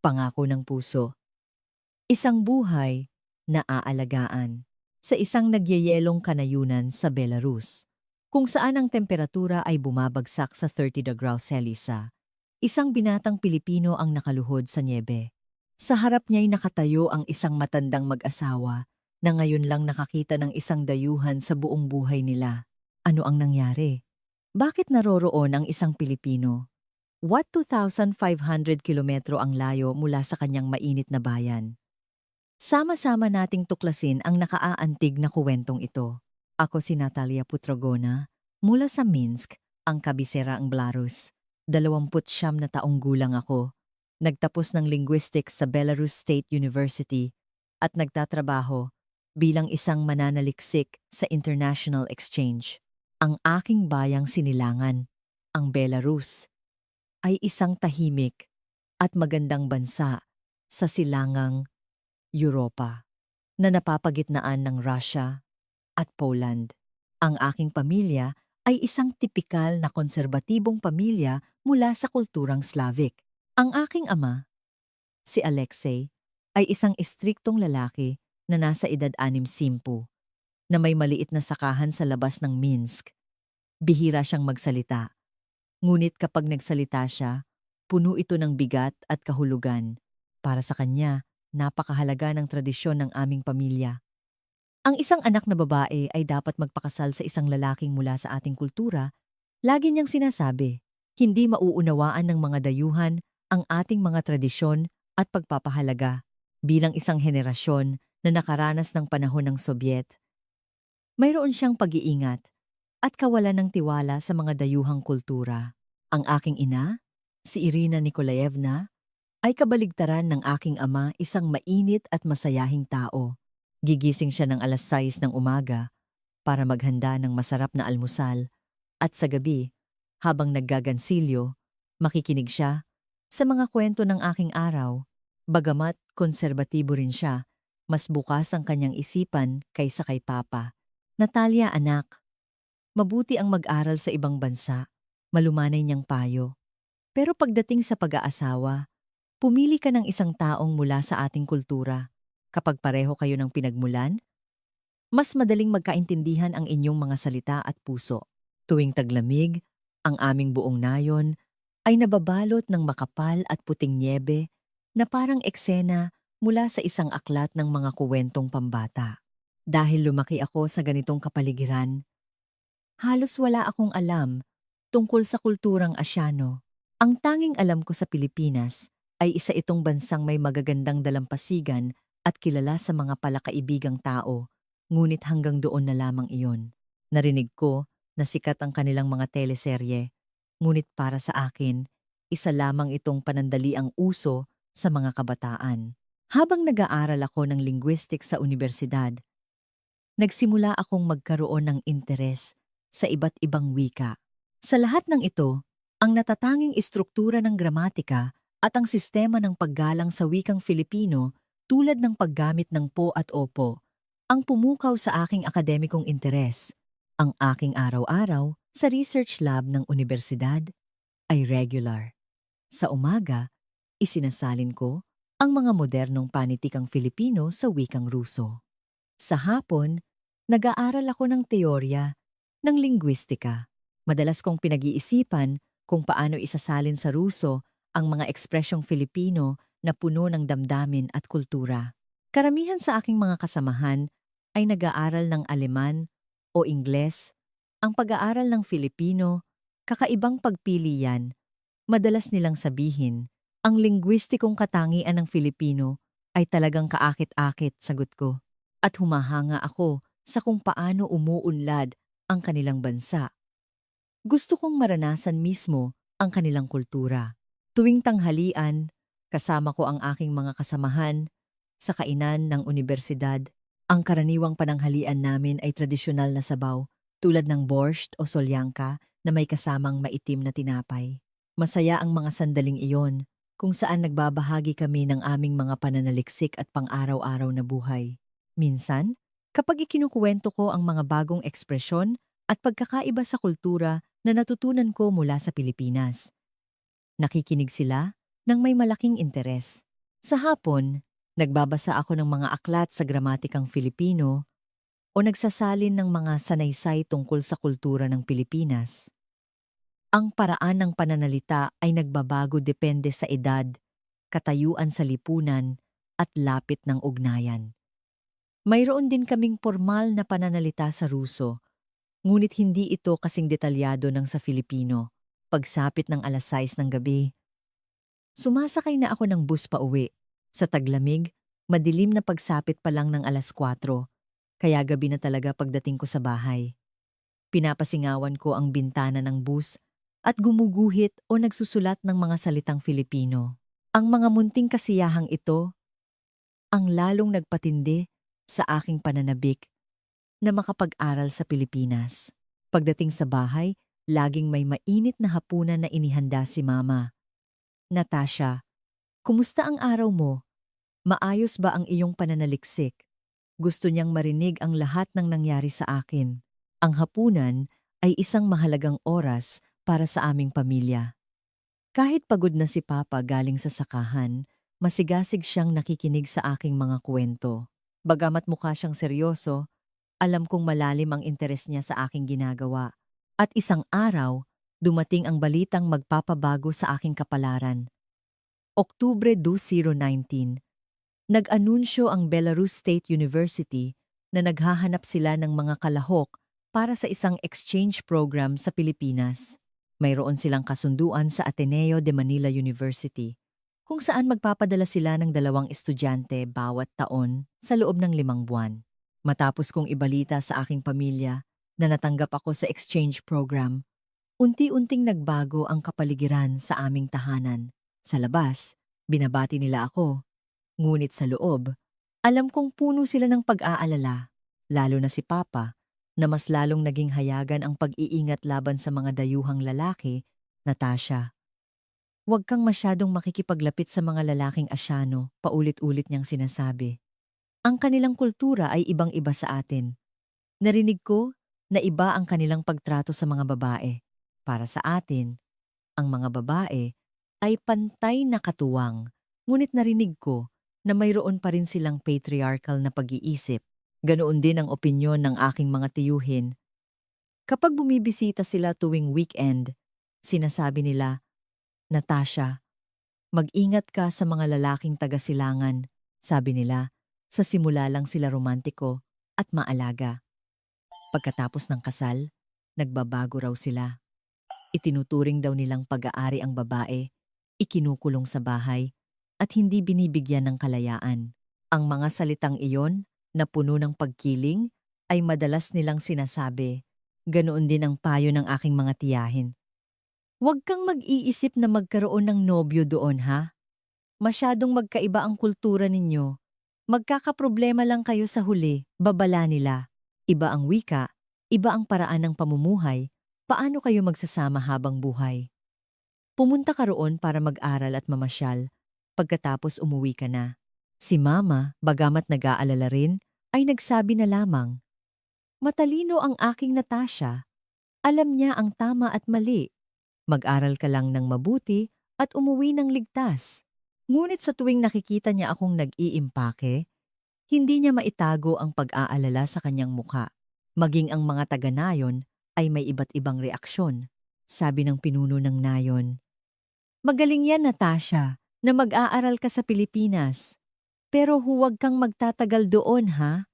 Pangako ng puso. Isang buhay na aalagaan sa isang nagyayelong kanayunan sa Belarus, kung saan ang temperatura ay bumabagsak sa 30 degrees Celsius. Isang binatang Pilipino ang nakaluhod sa nyebe. Sa harap niya'y nakatayo ang isang matandang mag-asawa na ngayon lang nakakita ng isang dayuhan sa buong buhay nila. Ano ang nangyari? Bakit naroroon ang isang Pilipino? What 2,500 kilometro ang layo mula sa kanyang mainit na bayan? Sama-sama nating tuklasin ang nakaaantig na kuwentong ito. Ako si Natalia Putrogona, mula sa Minsk, ang kabisera ang Belarus. 29 na taong gulang ako. Nagtapos ng linguistics sa Belarus State University at nagtatrabaho bilang isang mananaliksik sa international exchange. Ang aking bayang sinilangan, ang Belarus, ay isang tahimik at magandang bansa sa silangang Europa na napapagitnaan ng Russia at Poland. Ang aking pamilya ay isang tipikal na konserbatibong pamilya mula sa kulturang Slavic. Ang aking ama, si Alexei, ay isang istriktong lalaki na nasa edad 60 na may maliit na sakahan sa labas ng Minsk. Bihira siyang magsalita. Ngunit kapag nagsalita siya, puno ito ng bigat at kahulugan. Para sa kanya, napakahalaga ng tradisyon ng aming pamilya. Ang isang anak na babae ay dapat magpakasal sa isang lalaking mula sa ating kultura. Lagi niyang sinasabi, hindi mauunawaan ng mga dayuhan ang ating mga tradisyon at pagpapahalaga. Bilang isang henerasyon na nakaranas ng panahon ng Sobyet, mayroon siyang pag-iingat at kawalan ng tiwala sa mga dayuhang kultura. Ang aking ina, si Irina Nikolaevna, ay kabaligtaran ng aking ama, isang mainit at masayahing tao. Gigising siya ng alas 6 ng umaga para maghanda ng masarap na almusal at sa gabi, habang naggagansilyo, makikinig siya sa mga kwento ng aking araw. Bagamat konserbatibo rin siya, mas bukas ang kanyang isipan kaysa kay Papa. Natalia anak, mabuti ang mag-aral sa ibang bansa, malumanay niyang payo. Pero pagdating sa pag-aasawa, pumili ka ng isang taong mula sa ating kultura. Kapag pareho kayo ng pinagmulan, mas madaling magkaintindihan ang inyong mga salita at puso. Tuwing taglamig, ang aming buong nayon ay nababalot ng makapal at puting nyebe na parang eksena mula sa isang aklat ng mga kuwentong pambata. Dahil lumaki ako sa ganitong kapaligiran, halos wala akong alam tungkol sa kulturang Asyano. Ang tanging alam ko sa Pilipinas ay isa itong bansang may magagandang dalampasigan at kilala sa mga palakaibigang tao, ngunit hanggang doon na lamang iyon. Narinig ko na sikat ang kanilang mga teleserye, ngunit para sa akin, isa lamang itong panandaliang uso sa mga kabataan. Habang nag-aaral ako ng linguistics sa universidad, nagsimula akong magkaroon ng interes sa iba't ibang wika. Sa lahat ng ito, ang natatanging istruktura ng gramatika at ang sistema ng paggalang sa wikang Filipino tulad ng paggamit ng po at opo, ang pumukaw sa aking akademikong interes. Ang aking araw-araw sa research lab ng universidad ay regular. Sa umaga, isinasalin ko ang mga modernong panitikang Filipino sa wikang Ruso. Sa hapon, nag-aaral ako ng teorya ng linguistika. Madalas kong pinag-iisipan kung paano isasalin sa Ruso ang mga ekspresyong Filipino na puno ng damdamin at kultura. Karamihan sa aking mga kasamahan ay nag-aaral ng Aleman o Ingles. Ang pag-aaral ng Filipino, kakaibang pagpili yan. Madalas nilang sabihin, ang lingwistikong katangian ng Filipino ay talagang kaakit-akit, sagot ko. At humahanga ako sa kung paano umuunlad ang kanilang bansa. Gusto kong maranasan mismo ang kanilang kultura. Tuwing tanghalian, kasama ko ang aking mga kasamahan sa kainan ng unibersidad. Ang karaniwang pananghalian namin ay tradisyonal na sabaw, tulad ng borscht o solyanka na may kasamang maitim na tinapay. Masaya ang mga sandaling iyon, kung saan nagbabahagi kami ng aming mga pananaliksik at pang-araw-araw na buhay. Minsan, kapag ikinukuwento ko ang mga bagong ekspresyon at pagkakaiba sa kultura na natutunan ko mula sa Pilipinas, nakikinig sila ng may malaking interes. Sa hapon, nagbabasa ako ng mga aklat sa gramatikang Filipino o nagsasalin ng mga sanaysay tungkol sa kultura ng Pilipinas. Ang paraan ng pananalita ay nagbabago depende sa edad, katayuan sa lipunan, at lapit ng ugnayan. Mayroon din kaming formal na pananalita sa Ruso, ngunit hindi ito kasing detalyado ng sa Filipino. Pagsapit ng 6:00 ng gabi, sumasakay na ako ng bus pa uwi. Sa taglamig, madilim na pagsapit pa lang ng 4:00, kaya gabi na talaga pagdating ko sa bahay. Pinapasingawan ko ang bintana ng bus at gumuguhit o nagsusulat ng mga salitang Filipino. Ang mga munting kasiyahang ito ang lalong nagpatindi sa aking pananabik na makapag-aral sa Pilipinas. Pagdating sa bahay, laging may mainit na hapunan na inihanda si Mama. Natasha, kumusta ang araw mo? Maayos ba ang iyong pananaliksik? Gusto niyang marinig ang lahat ng nangyari sa akin. Ang hapunan ay isang mahalagang oras para sa aming pamilya. Kahit pagod na si Papa galing sa sakahan, masigasig siyang nakikinig sa aking mga kwento. Bagamat mukha siyang seryoso, alam kong malalim ang interes niya sa aking ginagawa. At isang araw, dumating ang balitang magpapabago sa aking kapalaran. Oktubre 2019, nag-anunsyo ang Belarus State University na naghahanap sila ng mga kalahok para sa isang exchange program sa Pilipinas. Mayroon silang kasunduan sa Ateneo de Manila University, kung saan magpapadala sila ng 2 estudyante bawat taon sa loob ng 5 buwan. Matapos kong ibalita sa aking pamilya na natanggap ako sa exchange program, unti-unting nagbago ang kapaligiran sa aming tahanan. Sa labas, binabati nila ako. Ngunit sa loob, alam kong puno sila ng pag-aalala, lalo na si Papa, na mas lalong naging hayagan ang pag-iingat laban sa mga dayuhang lalaki. Natasha, huwag kang masyadong makikipaglapit sa mga lalaking Asyano, paulit-ulit niyang sinasabi. Ang kanilang kultura ay ibang-iba sa atin. Narinig ko na iba ang kanilang pagtrato sa mga babae. Para sa atin, ang mga babae ay pantay na katuwang, ngunit narinig ko na mayroon pa rin silang patriarchal na pag-iisip. Ganoon din ang opinyon ng aking mga tiyuhin. Kapag bumibisita sila tuwing weekend, sinasabi nila, Natasha, mag-ingat ka sa mga lalaking taga-silangan. Sabi nila, sa simula lang sila romantiko at maalaga. Pagkatapos ng kasal, nagbabago raw sila. Itinuturing daw nilang pag-aari ang babae, ikinukulong sa bahay, at hindi binibigyan ng kalayaan. Ang mga salitang iyon, na puno ng pagkiling, ay madalas nilang sinasabi. Ganoon din ang payo ng aking mga tiyahin. Huwag kang mag-iisip na magkaroon ng nobyo doon, ha? Masyadong magkaiba ang kultura ninyo. Magkakaproblema lang kayo sa huli, babala nila. Iba ang wika, iba ang paraan ng pamumuhay, paano kayo magsasama habang buhay? Pumunta ka roon para mag-aral at mamasyal, pagkatapos umuwi ka na. Si Mama, bagamat nag-aalala rin, ay nagsabi na lamang, Matalino ang aking Natasha. Alam niya ang tama at mali. Mag-aral ka lang ng mabuti at umuwi ng ligtas. Ngunit sa tuwing nakikita niya akong nag-iimpake, hindi niya maitago ang pag-aalala sa kanyang muka. Maging ang mga taga-nayon ay may iba't ibang reaksyon. Sabi ng pinuno ng nayon, Magaling yan, Natasha, na mag-aaral ka sa Pilipinas. Pero huwag kang magtatagal doon, ha?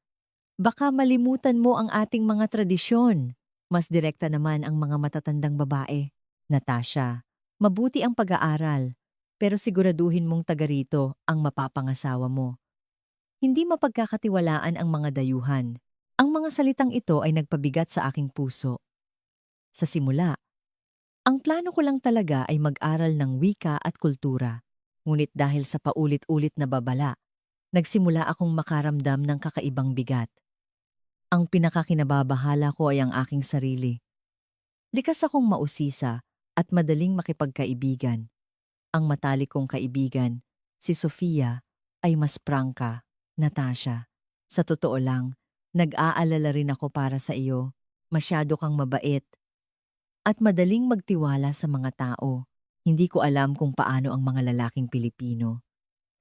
Baka malimutan mo ang ating mga tradisyon. Mas direkta naman ang mga matatandang babae. Natasha, mabuti ang pag-aaral, pero siguraduhin mong taga rito ang mapapangasawa mo. Hindi mapagkakatiwalaan ang mga dayuhan. Ang mga salitang ito ay nagpabigat sa aking puso. Sa simula, ang plano ko lang talaga ay mag-aral ng wika at kultura. Ngunit dahil sa paulit-ulit na babala, nagsimula akong makaramdam ng kakaibang bigat. Ang pinakakinababahala ko ay ang aking sarili. Likas akong mausisa at madaling makipagkaibigan. Ang matalik kong kaibigan, si Sofia, ay mas prangka. Natasha, sa totoo lang, nag-aalala rin ako para sa iyo. Masyado kang mabait at madaling magtiwala sa mga tao. Hindi ko alam kung paano ang mga lalaking Pilipino.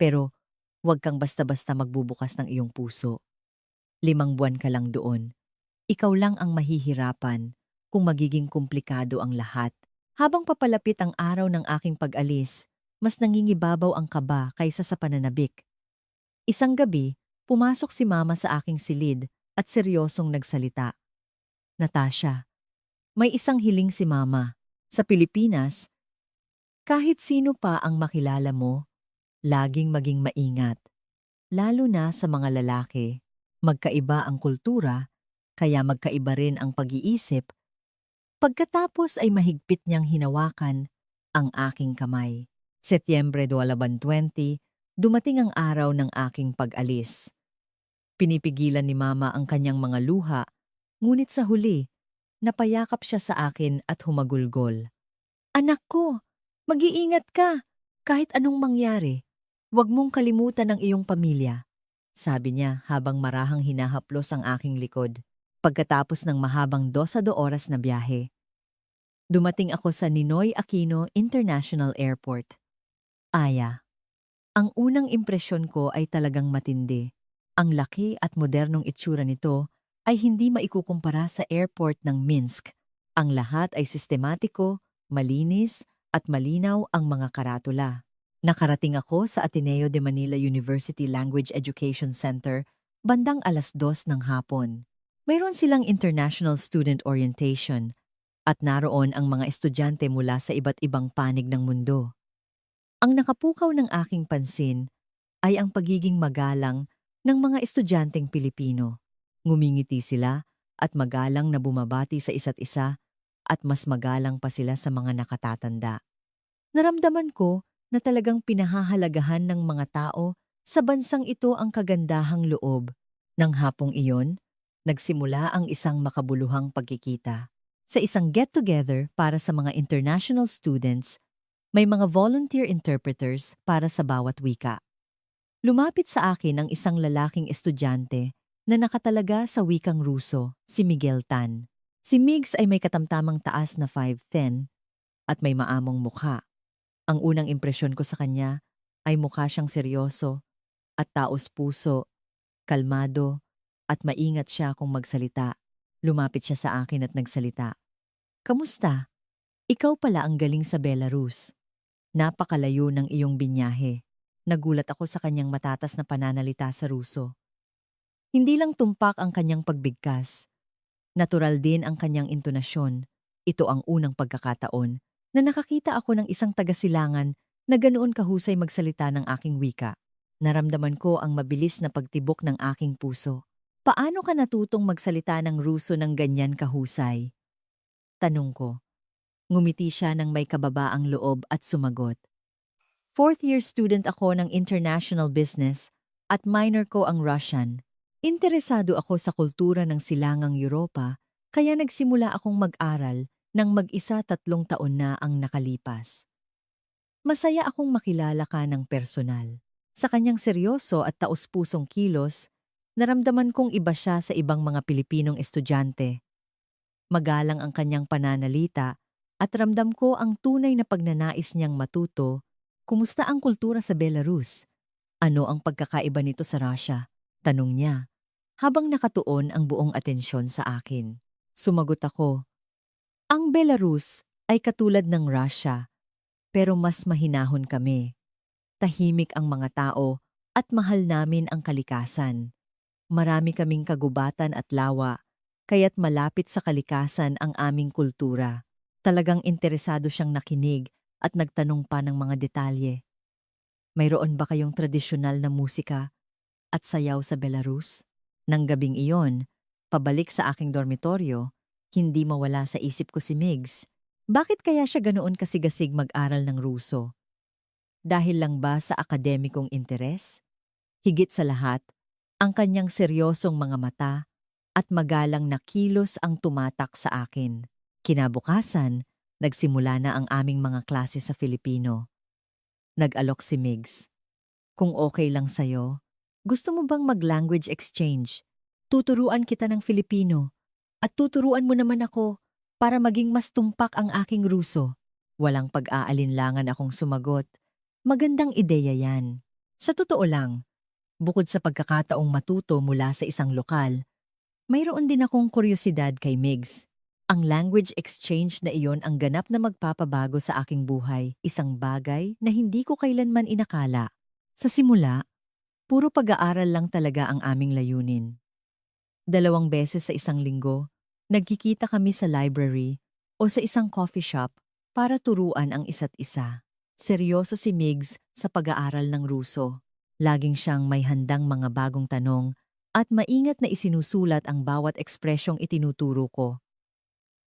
Pero huwag kang basta-basta magbubukas ng iyong puso. 5 buwan ka lang doon. Ikaw lang ang mahihirapan kung magiging komplikado ang lahat. Habang papalapit ang araw ng aking pag-alis, mas nangingibabaw ang kaba kaysa sa pananabik. Isang gabi, pumasok si Mama sa aking silid at seryosong nagsalita. Natasha, may isang hiling si Mama. Sa Pilipinas, kahit sino pa ang makilala mo, laging maging maingat. Lalo na sa mga lalaki, magkaiba ang kultura, kaya magkaiba rin ang pag-iisip. Pagkatapos ay mahigpit niyang hinawakan ang aking kamay. Setyembre 2020, dumating ang araw ng aking pag-alis. Pinipigilan ni Mama ang kanyang mga luha, ngunit sa huli, napayakap siya sa akin at humagulgol. Anak ko, mag-iingat ka kahit anong mangyari. Huwag mong kalimutan ang iyong pamilya, sabi niya habang marahang hinahaplos ang aking likod. Pagkatapos ng mahabang 12 oras na biyahe, dumating ako sa Ninoy Aquino International Airport. Aya. Ang unang impresyon ko ay talagang matindi. Ang laki at modernong itsura nito ay hindi maikukumpara sa airport ng Minsk. Ang lahat ay sistematiko, malinis at malinaw ang mga karatula. Nakarating ako sa Ateneo de Manila University Language Education Center bandang 2:00 ng hapon. Mayroon silang International Student Orientation at naroon ang mga estudyante mula sa iba't ibang panig ng mundo. Ang nakapukaw ng aking pansin ay ang pagiging magalang ng mga estudyanteng Pilipino. Ngumingiti sila at magalang na bumabati sa isa't isa at mas magalang pa sila sa mga nakatatanda. Naramdaman ko na talagang pinahahalagahan ng mga tao sa bansang ito ang kagandahang loob. Nang hapong iyon, nagsimula ang isang makabuluhang pagkikita. Sa isang get-together para sa mga international students, may mga volunteer interpreters para sa bawat wika. Lumapit sa akin ang isang lalaking estudyante na nakatalaga sa wikang Ruso, si Miguel Tan. Si Migs ay may katamtamang taas na 5'10" at may maamong mukha. Ang unang impresyon ko sa kanya ay mukha siyang seryoso at taos-puso, kalmado at maingat siya kung magsalita. Lumapit siya sa akin at nagsalita. Kamusta? Ikaw pala ang galing sa Belarus. Napakalayo ng iyong binyahe. Nagulat ako sa kanyang matatas na pananalita sa Ruso. Hindi lang tumpak ang kanyang pagbigkas. Natural din ang kanyang intonasyon. Ito ang unang pagkakataon na nakakita ako ng isang taga-silangan na ganoon kahusay magsalita ng aking wika. Naramdaman ko ang mabilis na pagtibok ng aking puso. Paano ka natutong magsalita ng Ruso ng ganyan kahusay? Tanong ko. Ngumiti siya ng may kababaang loob at sumagot. 4th-year student ako ng International Business at minor ko ang Russian. Interesado ako sa kultura ng silangang Europa, kaya nagsimula akong mag-aral nang mag-isa 3 taon na ang nakalipas. Masaya akong makilala ka ng personal. Sa kanyang seryoso at taos-pusong kilos, naramdaman kong iba siya sa ibang mga Pilipinong estudyante. Magalang ang kanyang pananalita at ramdam ko ang tunay na pagnanais niyang matuto. Kumusta ang kultura sa Belarus? Ano ang pagkakaiba nito sa Russia? Tanong niya, habang nakatuon ang buong atensyon sa akin. Sumagot ako, ang Belarus ay katulad ng Russia, pero mas mahinahon kami. Tahimik ang mga tao at mahal namin ang kalikasan. Marami kaming kagubatan at lawa, kaya't malapit sa kalikasan ang aming kultura. Talagang interesado siyang nakinig at nagtanong pa ng mga detalye. Mayroon ba kayong tradisyonal na musika at sayaw sa Belarus? Nang gabing iyon, pabalik sa aking dormitoryo, hindi mawala sa isip ko si Migs. Bakit kaya siya ganoon kasigasig mag-aral ng Ruso? Dahil lang ba sa akademikong interes? Higit sa lahat, ang kanyang seryosong mga mata at magalang na kilos ang tumatak sa akin. Kinabukasan, nagsimula na ang aming mga klase sa Filipino. Nag-alok si Migs. Kung okay lang sa'yo, gusto mo bang mag-language exchange? Tuturuan kita ng Filipino at tuturuan mo naman ako para maging mas tumpak ang aking Ruso. Walang pag-aalinlangan akong sumagot. Magandang ideya yan. Sa totoo lang, bukod sa pagkakataong matuto mula sa isang lokal, mayroon din akong kuryosidad kay Migs. Ang language exchange na iyon ang ganap na magpapabago sa aking buhay, isang bagay na hindi ko kailanman inakala. Sa simula, puro pag-aaral lang talaga ang aming layunin. 2 beses sa isang linggo, nagkikita kami sa library o sa isang coffee shop para turuan ang isa't isa. Seryoso si Migs sa pag-aaral ng Ruso. Laging siyang may handang mga bagong tanong at maingat na isinusulat ang bawat ekspresyong itinuturo ko.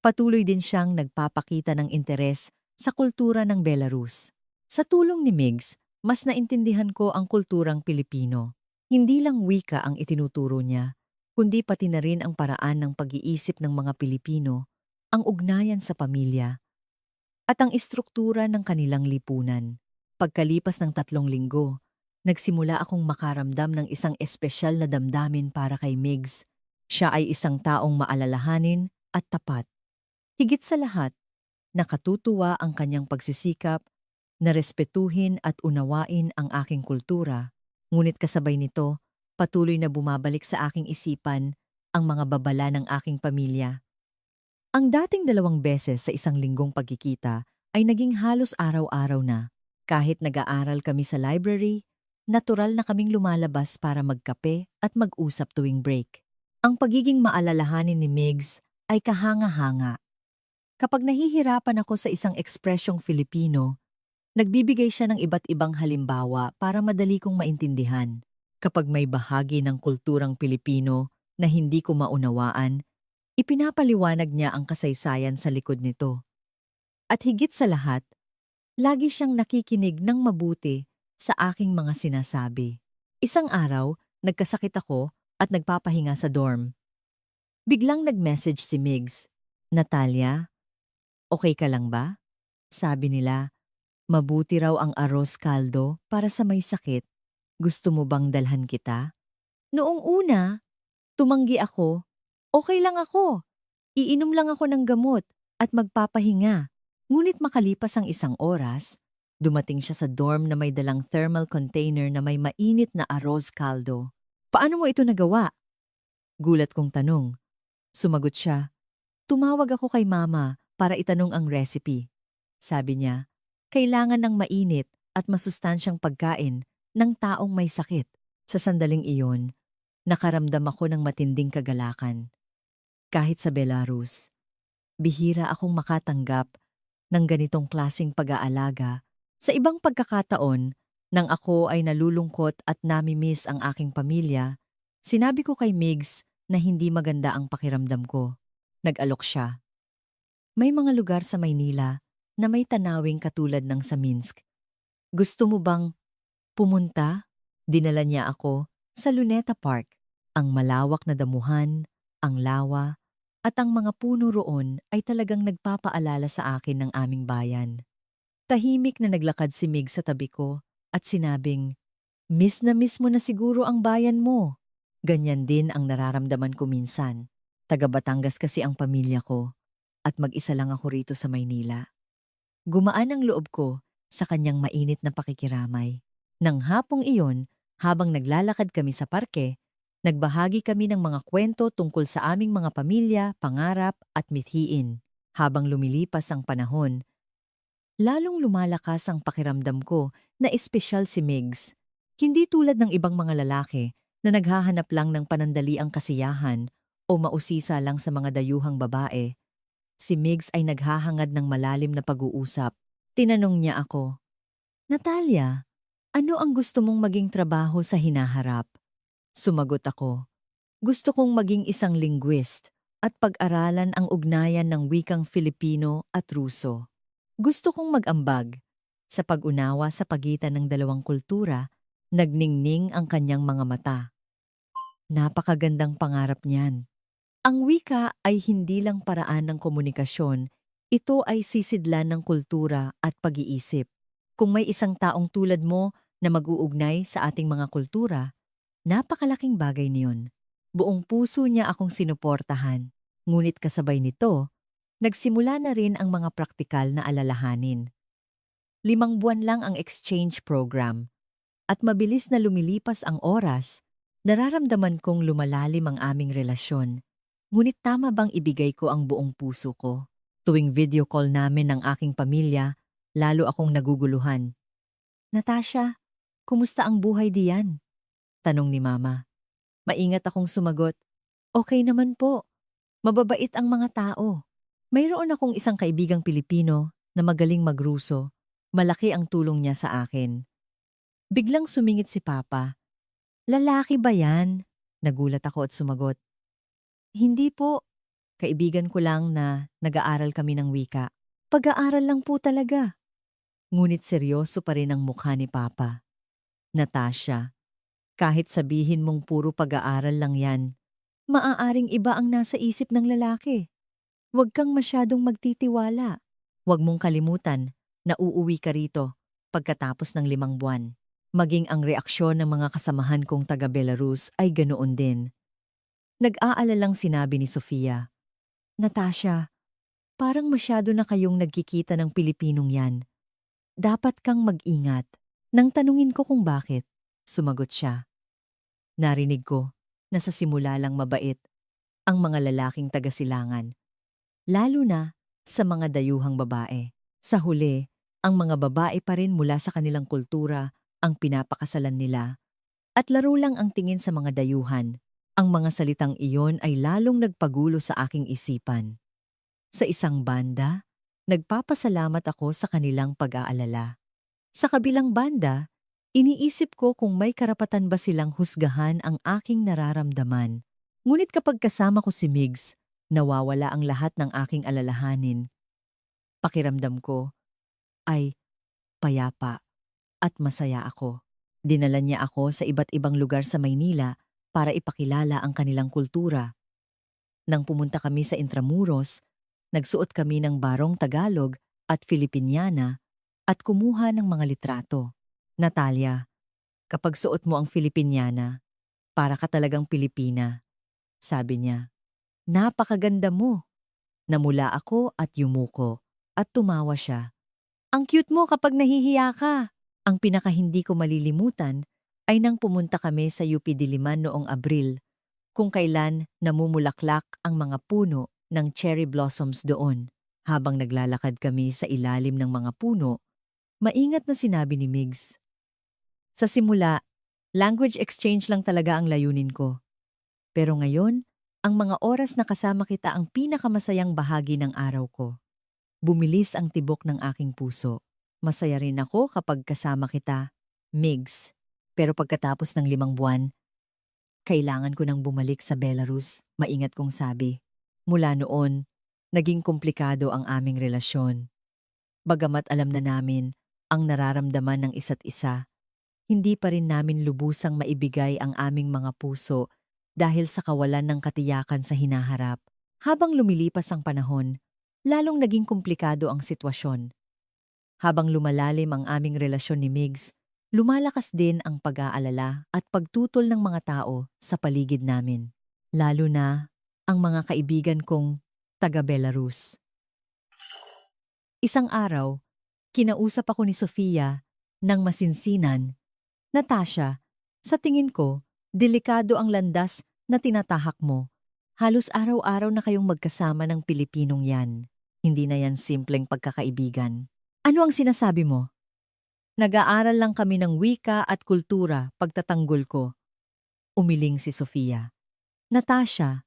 Patuloy din siyang nagpapakita ng interes sa kultura ng Belarus. Sa tulong ni Migs, mas naintindihan ko ang kulturang Pilipino. Hindi lang wika ang itinuturo niya, kundi pati na rin ang paraan ng pag-iisip ng mga Pilipino, ang ugnayan sa pamilya, at ang istruktura ng kanilang lipunan. Pagkalipas ng 3 linggo, nagsimula akong makaramdam ng isang espesyal na damdamin para kay Migs. Siya ay isang taong maalalahanin at tapat. Higit sa lahat, nakatutuwa ang kanyang pagsisikap na respetuhin at unawain ang aking kultura, ngunit kasabay nito, patuloy na bumabalik sa aking isipan ang mga babala ng aking pamilya. Ang dating 2 beses sa isang linggong pagkikita ay naging halos araw-araw na. Kahit nag-aaral kami sa library, natural na kaming lumalabas para magkape at mag-usap tuwing break. Ang pagiging maalalahanin ni Migs ay kahanga-hanga. Kapag nahihirapan ako sa isang ekspresyong Filipino, nagbibigay siya ng iba't ibang halimbawa para madali kong maintindihan. Kapag may bahagi ng kulturang Pilipino na hindi ko maunawaan, ipinapaliwanag niya ang kasaysayan sa likod nito. At higit sa lahat, lagi siyang nakikinig ng mabuti sa aking mga sinasabi. Isang araw, nagkasakit ako at nagpapahinga sa dorm. Biglang nag-message si Migs, "Natalia, okay ka lang ba?" Sabi nila, "Mabuti raw ang arroz caldo para sa may sakit. Gusto mo bang dalhan kita?" Noong una, tumanggi ako. Okay lang ako. Iinom lang ako ng gamot at magpapahinga. Ngunit makalipas ang 1 oras, dumating siya sa dorm na may dalang thermal container na may mainit na arroz caldo. "Paano mo ito nagawa?" Gulat kong tanong. Sumagot siya, "Tumawag ako kay mama para itanong ang recipe." Sabi niya, kailangan ng mainit at masustansyang pagkain ng taong may sakit. Sa sandaling iyon, nakaramdam ako ng matinding kagalakan. Kahit sa Belarus, bihira akong makatanggap ng ganitong klasing pag-aalaga. Sa ibang pagkakataon, nang ako ay nalulungkot at nami-miss ang aking pamilya, sinabi ko kay Migs na hindi maganda ang pakiramdam ko. Nag-alok siya. May mga lugar sa Maynila na may tanawing katulad ng sa Minsk. Gusto mo bang pumunta? Dinala niya ako sa Luneta Park. Ang malawak na damuhan, ang lawa, at ang mga puno roon ay talagang nagpapaalala sa akin ng aming bayan. Tahimik na naglakad si Mig sa tabi ko at sinabing, "Miss mo na siguro ang bayan mo." Ganyan din ang nararamdaman ko minsan. Taga Batangas kasi ang pamilya ko at mag-isa lang ako rito sa Maynila. Gumaan ang loob ko sa kanyang mainit na pakikiramay. Nang hapong iyon, habang naglalakad kami sa parke, nagbahagi kami ng mga kwento tungkol sa aming mga pamilya, pangarap at mithiin. Habang lumilipas ang panahon, lalong lumalakas ang pakiramdam ko na espesyal si Migs. Hindi tulad ng ibang mga lalaki na naghahanap lang ng panandaliang kasiyahan o mausisa lang sa mga dayuhang babae. Si Migs ay naghahangad ng malalim na pag-uusap. Tinanong niya ako, "Natalia, ano ang gusto mong maging trabaho sa hinaharap?" Sumagot ako, "Gusto kong maging isang linguist at pag-aralan ang ugnayan ng wikang Filipino at Ruso. Gusto kong mag-ambag sa pag-unawa sa pagitan ng dalawang kultura." Nagningning ang kanyang mga mata. Napakagandang pangarap niyan. Ang wika ay hindi lang paraan ng komunikasyon, ito ay sisidlan ng kultura at pag-iisip. Kung may isang taong tulad mo na mag-uugnay sa ating mga kultura, napakalaking bagay niyon. Buong puso niya akong sinuportahan. Ngunit kasabay nito, nagsimula na rin ang mga praktikal na alalahanin. 5 buwan lang ang exchange program. At mabilis na lumilipas ang oras, nararamdaman kong lumalalim ang aming relasyon. Ngunit tama bang ibigay ko ang buong puso ko? Tuwing video call namin ng aking pamilya, lalo akong naguguluhan. Natasha, kumusta ang buhay diyan? Tanong ni Mama. Maingat akong sumagot. Okay naman po. Mababait ang mga tao. Mayroon akong isang kaibigang Pilipino na magaling magruso. Malaki ang tulong niya sa akin. Biglang sumingit si Papa. Lalaki ba yan? Nagulat ako at sumagot. Hindi po. Kaibigan ko lang na nag-aaral kami ng wika. Pag-aaral lang po talaga. Ngunit seryoso pa rin ang mukha ni Papa. Natasha, kahit sabihin mong puro pag-aaral lang yan, maaaring iba ang nasa isip ng lalaki. Huwag kang masyadong magtitiwala. Huwag mong kalimutan na uuwi ka rito pagkatapos ng 5 buwan. Maging ang reaksyon ng mga kasamahan kong taga-Belarus ay ganoon din. Nag-aalalang sinabi ni Sofia, Natasha, parang masyado na kayong nagkikita ng Pilipinong yan. Dapat kang mag-ingat. Nang tanungin ko kung bakit, sumagot siya. Narinig ko na sa simula lang mabait ang mga lalaking taga-silangan, lalo na sa mga dayuhang babae. Sa huli, ang mga babae pa rin mula sa kanilang kultura ang pinapakasalan nila at laro lang ang tingin sa mga dayuhan. Ang mga salitang iyon ay lalong nagpagulo sa aking isipan. Sa isang banda, nagpapasalamat ako sa kanilang pag-aalala. Sa kabilang banda, iniisip ko kung may karapatan ba silang husgahan ang aking nararamdaman. Ngunit kapag kasama ko si Migs, nawawala ang lahat ng aking alalahanin. Pakiramdam ko ay payapa at masaya ako. Dinala niya ako sa iba't ibang lugar sa Maynila para ipakilala ang kanilang kultura. Nang pumunta kami sa Intramuros, nagsuot kami ng barong Tagalog at Filipiniana at kumuha ng mga litrato. Natalia, kapag suot mo ang Filipiniana, para ka talagang Pilipina, sabi niya. Napakaganda mo. Namula ako at yumuko at tumawa siya. Ang cute mo kapag nahihiya ka. Ang pinaka hindi ko malilimutan ay nang pumunta kami sa UP Diliman noong Abril, kung kailan namumulaklak ang mga puno ng cherry blossoms doon. Habang naglalakad kami sa ilalim ng mga puno, maingat na sinabi ni Migs. Sa simula, language exchange lang talaga ang layunin ko. Pero ngayon, ang mga oras na kasama kita ang pinakamasayang bahagi ng araw ko. Bumilis ang tibok ng aking puso. Masaya rin ako kapag kasama kita, Migs. Pero pagkatapos ng 5 buwan, kailangan ko nang bumalik sa Belarus, maingat kong sabi. Mula noon, naging komplikado ang aming relasyon. Bagamat alam na namin ang nararamdaman ng isa't isa, hindi pa rin namin lubusang maibigay ang aming mga puso dahil sa kawalan ng katiyakan sa hinaharap. Habang lumilipas ang panahon, lalong naging komplikado ang sitwasyon. Habang lumalalim ang aming relasyon ni Migs, lumalakas din ang pag-aalala at pagtutol ng mga tao sa paligid namin. Lalo na ang mga kaibigan kong taga-Belarus. Isang araw, kinausap ako ni Sofia ng masinsinan. Natasha, sa tingin ko, delikado ang landas na tinatahak mo. Halos araw-araw na kayong magkasama ng Pilipinong yan. Hindi na yan simpleng pagkakaibigan. Ano ang sinasabi mo? Nag-aaral lang kami ng wika at kultura pagtatanggol ko. Umiling si Sofia. Natasha,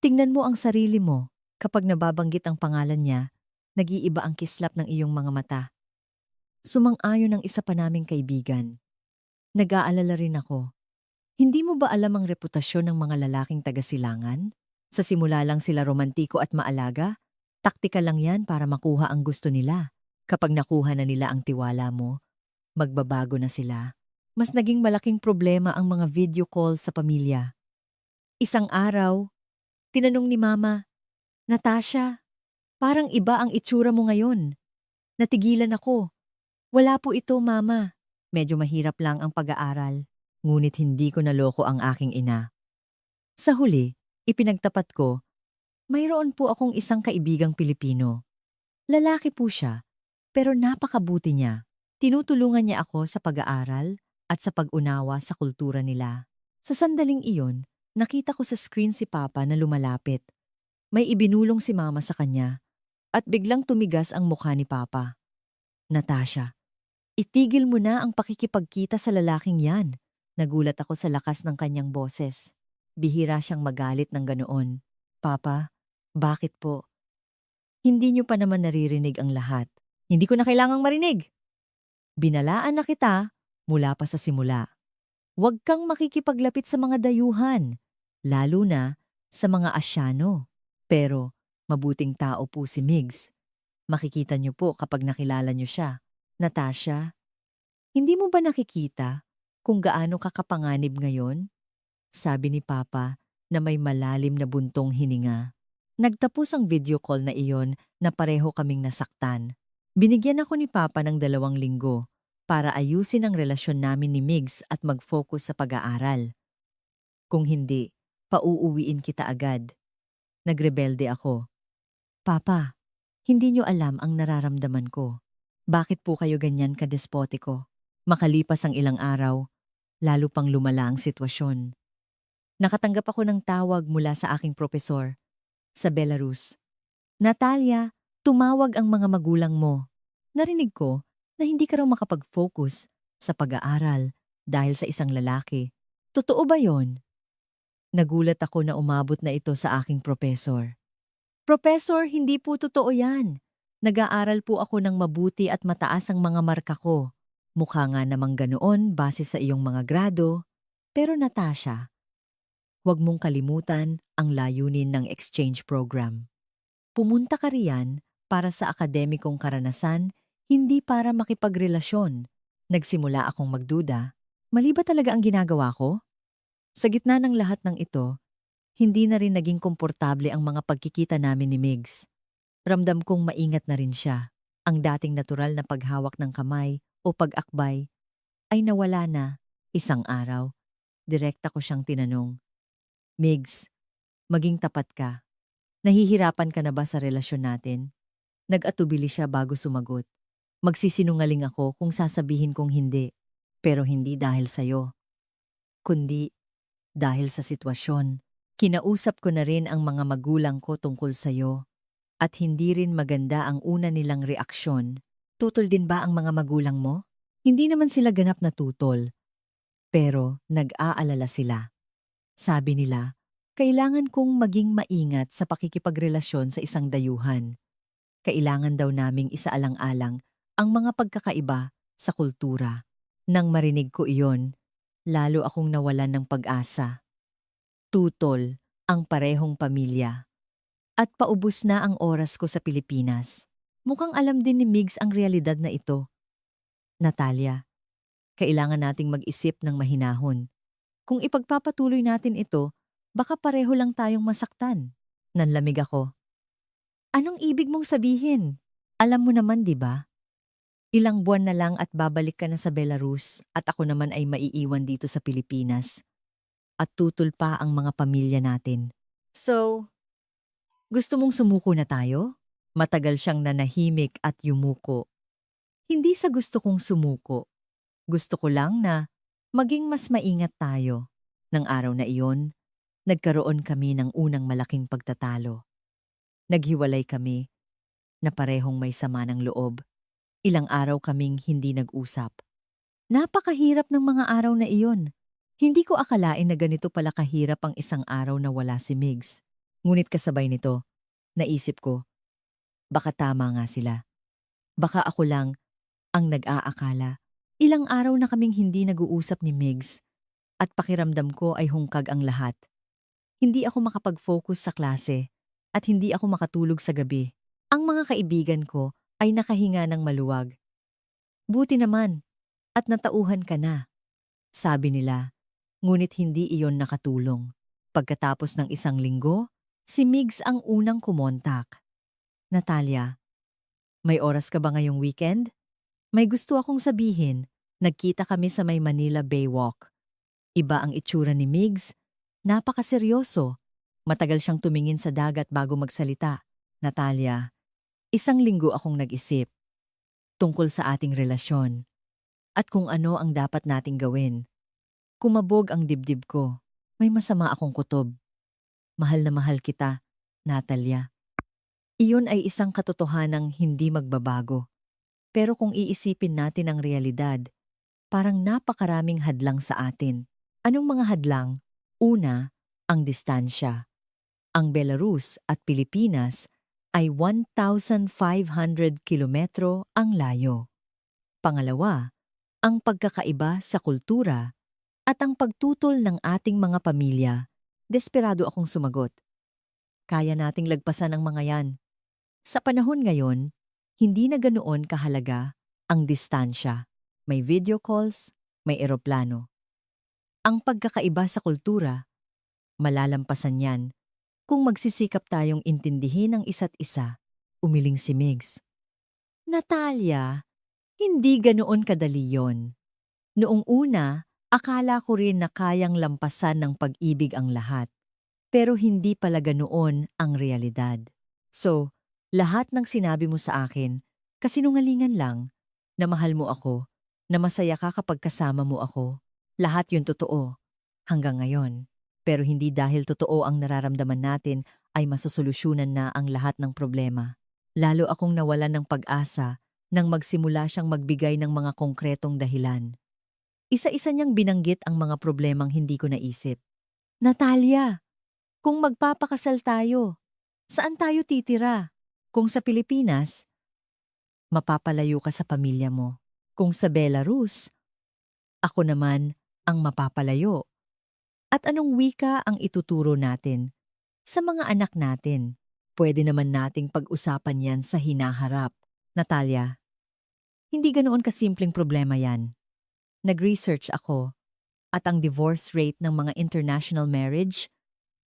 tingnan mo ang sarili mo. Kapag nababanggit ang pangalan niya, nag-iiba ang kislap ng iyong mga mata. Sumang-ayon ang isa pa naming kaibigan. Nag-aalala rin ako. Hindi mo ba alam ang reputasyon ng mga lalaking taga-silangan? Sa simula lang sila romantiko at maalaga, taktika lang yan para makuha ang gusto nila. Kapag nakuha na nila ang tiwala mo, magbabago na sila. Mas naging malaking problema ang mga video call sa pamilya. Isang araw, tinanong ni Mama, Natasha, parang iba ang itsura mo ngayon. Natigilan ako. Wala po ito, Mama. Medyo mahirap lang ang pag-aaral, ngunit hindi ko naloko ang aking ina. Sa huli, ipinagtapat ko, mayroon po akong isang kaibigang Pilipino. Lalaki po siya, pero napakabuti niya. Tinutulungan niya ako sa pag-aaral at sa pag-unawa sa kultura nila. Sa sandaling iyon, nakita ko sa screen si Papa na lumalapit. May ibinulong si Mama sa kanya at biglang tumigas ang mukha ni Papa. Natasha, itigil mo na ang pakikipagkita sa lalaking yan. Nagulat ako sa lakas ng kanyang boses. Bihira siyang magalit ng ganoon. Papa, bakit po? Hindi niyo pa naman naririnig ang lahat. Hindi ko na kailangang marinig. Binalaan na kita mula pa sa simula. Huwag kang makikipaglapit sa mga dayuhan, lalo na sa mga asyano. Pero mabuting tao po si Migs. Makikita niyo po kapag nakilala niyo siya. Natasha, hindi mo ba nakikita kung gaano ka kapanganib ngayon? Sabi ni Papa na may malalim na buntong hininga. Nagtapos ang video call na iyon na pareho kaming nasaktan. Binigyan ako ni Papa ng 2 linggo para ayusin ang relasyon namin ni Migs at mag-focus sa pag-aaral. Kung hindi, pauuwiin kita agad. Nagrebelde ako. Papa, hindi niyo alam ang nararamdaman ko. Bakit po kayo ganyan kadespotiko? Makalipas ang ilang araw, lalo pang lumala ang sitwasyon. Nakatanggap ako ng tawag mula sa aking propesor sa Belarus. Natalia, tumawag ang mga magulang mo. Narinig ko na hindi ka raw makapag-focus sa pag-aaral dahil sa isang lalaki. Totoo ba yon? Nagulat ako na umabot na ito sa aking propesor. Professor, hindi po totoo yan. Nag-aaral po ako ng mabuti at mataas ang mga marka ko. Mukha nga namang ganoon base sa iyong mga grado. Pero Natasha, huwag mong kalimutan ang layunin ng exchange program. Pumunta ka riyan para sa akademikong karanasan, hindi para makipagrelasyon. Nagsimula akong magduda. Mali ba talaga ang ginagawa ko? Sa gitna ng lahat ng ito, hindi na rin naging komportable ang mga pagkikita namin ni Migs. Ramdam kong maingat na rin siya. Ang dating natural na paghawak ng kamay o pag-akbay ay nawala na. Isang araw, direkta ko siyang tinanong, Migs, maging tapat ka. Nahihirapan ka na ba sa relasyon natin? Nag-atubili siya bago sumagot. Magsisinungaling ako kung sasabihin kong hindi. Pero hindi dahil sa'yo, kundi dahil sa sitwasyon. Kinausap ko na rin ang mga magulang ko tungkol sa'yo. At hindi rin maganda ang una nilang reaksyon. Tutol din ba ang mga magulang mo? Hindi naman sila ganap na tutol. Pero nag-aalala sila. Sabi nila, kailangan kong maging maingat sa pakikipagrelasyon sa isang dayuhan. Kailangan daw naming isaalang-alang ang mga pagkakaiba sa kultura. Nang marinig ko iyon, lalo akong nawalan ng pag-asa. Tutol ang parehong pamilya. At paubos na ang oras ko sa Pilipinas. Mukhang alam din ni Migs ang realidad na ito. Natalia, kailangan nating mag-isip ng mahinahon. Kung ipagpapatuloy natin ito, baka pareho lang tayong masaktan. Nanlamig ako. Anong ibig mong sabihin? Alam mo naman, di ba? Ilang buwan na lang at babalik ka na sa Belarus at ako naman ay maiiwan dito sa Pilipinas. At tutol pa ang mga pamilya natin. So, gusto mong sumuko na tayo? Matagal siyang nanahimik at yumuko. Hindi sa gusto kong sumuko. Gusto ko lang na maging mas maingat tayo. Nang araw na iyon, nagkaroon kami ng unang malaking pagtatalo. Naghiwalay kami na parehong may sama ng loob. Ilang araw kaming hindi nag-usap. Napakahirap ng mga araw na iyon. Hindi ko akalain na ganito pala kahirap ang isang araw na wala si Migs. Ngunit kasabay nito, naisip ko, baka tama nga sila. Baka ako lang ang nag-aakala. Ilang araw na kaming hindi nag-uusap ni Migs at pakiramdam ko ay hungkag ang lahat. Hindi ako makapag-focus sa klase at hindi ako makatulog sa gabi. Ang mga kaibigan ko ay nakahinga ng maluwag. Buti naman at natauhan ka na, sabi nila. Ngunit hindi iyon nakatulong. Pagkatapos ng 1 linggo, si Migs ang unang kumontak. Natalia, may oras ka ba ngayong weekend? May gusto akong sabihin. Nagkita kami sa may Manila Bay Walk. Iba ang itsura ni Migs. Napakaseryoso. Matagal siyang tumingin sa dagat bago magsalita. Natalia, 1 linggo akong nag-isip tungkol sa ating relasyon. at kung ano ang dapat nating gawin. Kumabog ang dibdib ko. May masama akong kutob. Mahal na mahal kita, Natalia. Iyon ay isang katotohanang hindi magbabago. Pero kung iisipin natin ang realidad, parang napakaraming hadlang sa atin. Anong mga hadlang? Una, ang distansya. Ang Belarus at Pilipinas ay 1,500 kilometro ang layo. Pangalawa, ang pagkakaiba sa kultura at ang pagtutol ng ating mga pamilya. Desperado akong sumagot. Kaya nating lagpasan ang mga yan. Sa panahon ngayon, hindi na ganoon kahalaga ang distansya. May video calls, may eroplano. Ang pagkakaiba sa kultura, malalampasan yan kung magsisikap tayong intindihin ang isa't isa. Umiling si Migs. Natalia, hindi ganoon kadali yon. Noong una, akala ko rin na kayang lampasan ng pag-ibig ang lahat. Pero hindi pala ganoon ang realidad. So, lahat ng sinabi mo sa akin, kasinungalingan lang, na mahal mo ako, na masaya ka kapag kasama mo ako. Lahat yun totoo, hanggang ngayon. Pero hindi dahil totoo ang nararamdaman natin ay masusolusyunan na ang lahat ng problema. Lalo akong nawalan ng pag-asa nang magsimula siyang magbigay ng mga konkretong dahilan. Isa-isa niyang binanggit ang mga problemang hindi ko naisip. Natalia, kung magpapakasal tayo, saan tayo titira? Kung sa Pilipinas, mapapalayo ka sa pamilya mo. Kung sa Belarus, ako naman ang mapapalayo. At anong wika ang ituturo natin sa mga anak natin? Pwede naman nating pag-usapan yan sa hinaharap. Natalia, hindi ganoon kasimpleng problema yan. Nag-research ako at ang divorce rate ng mga international marriage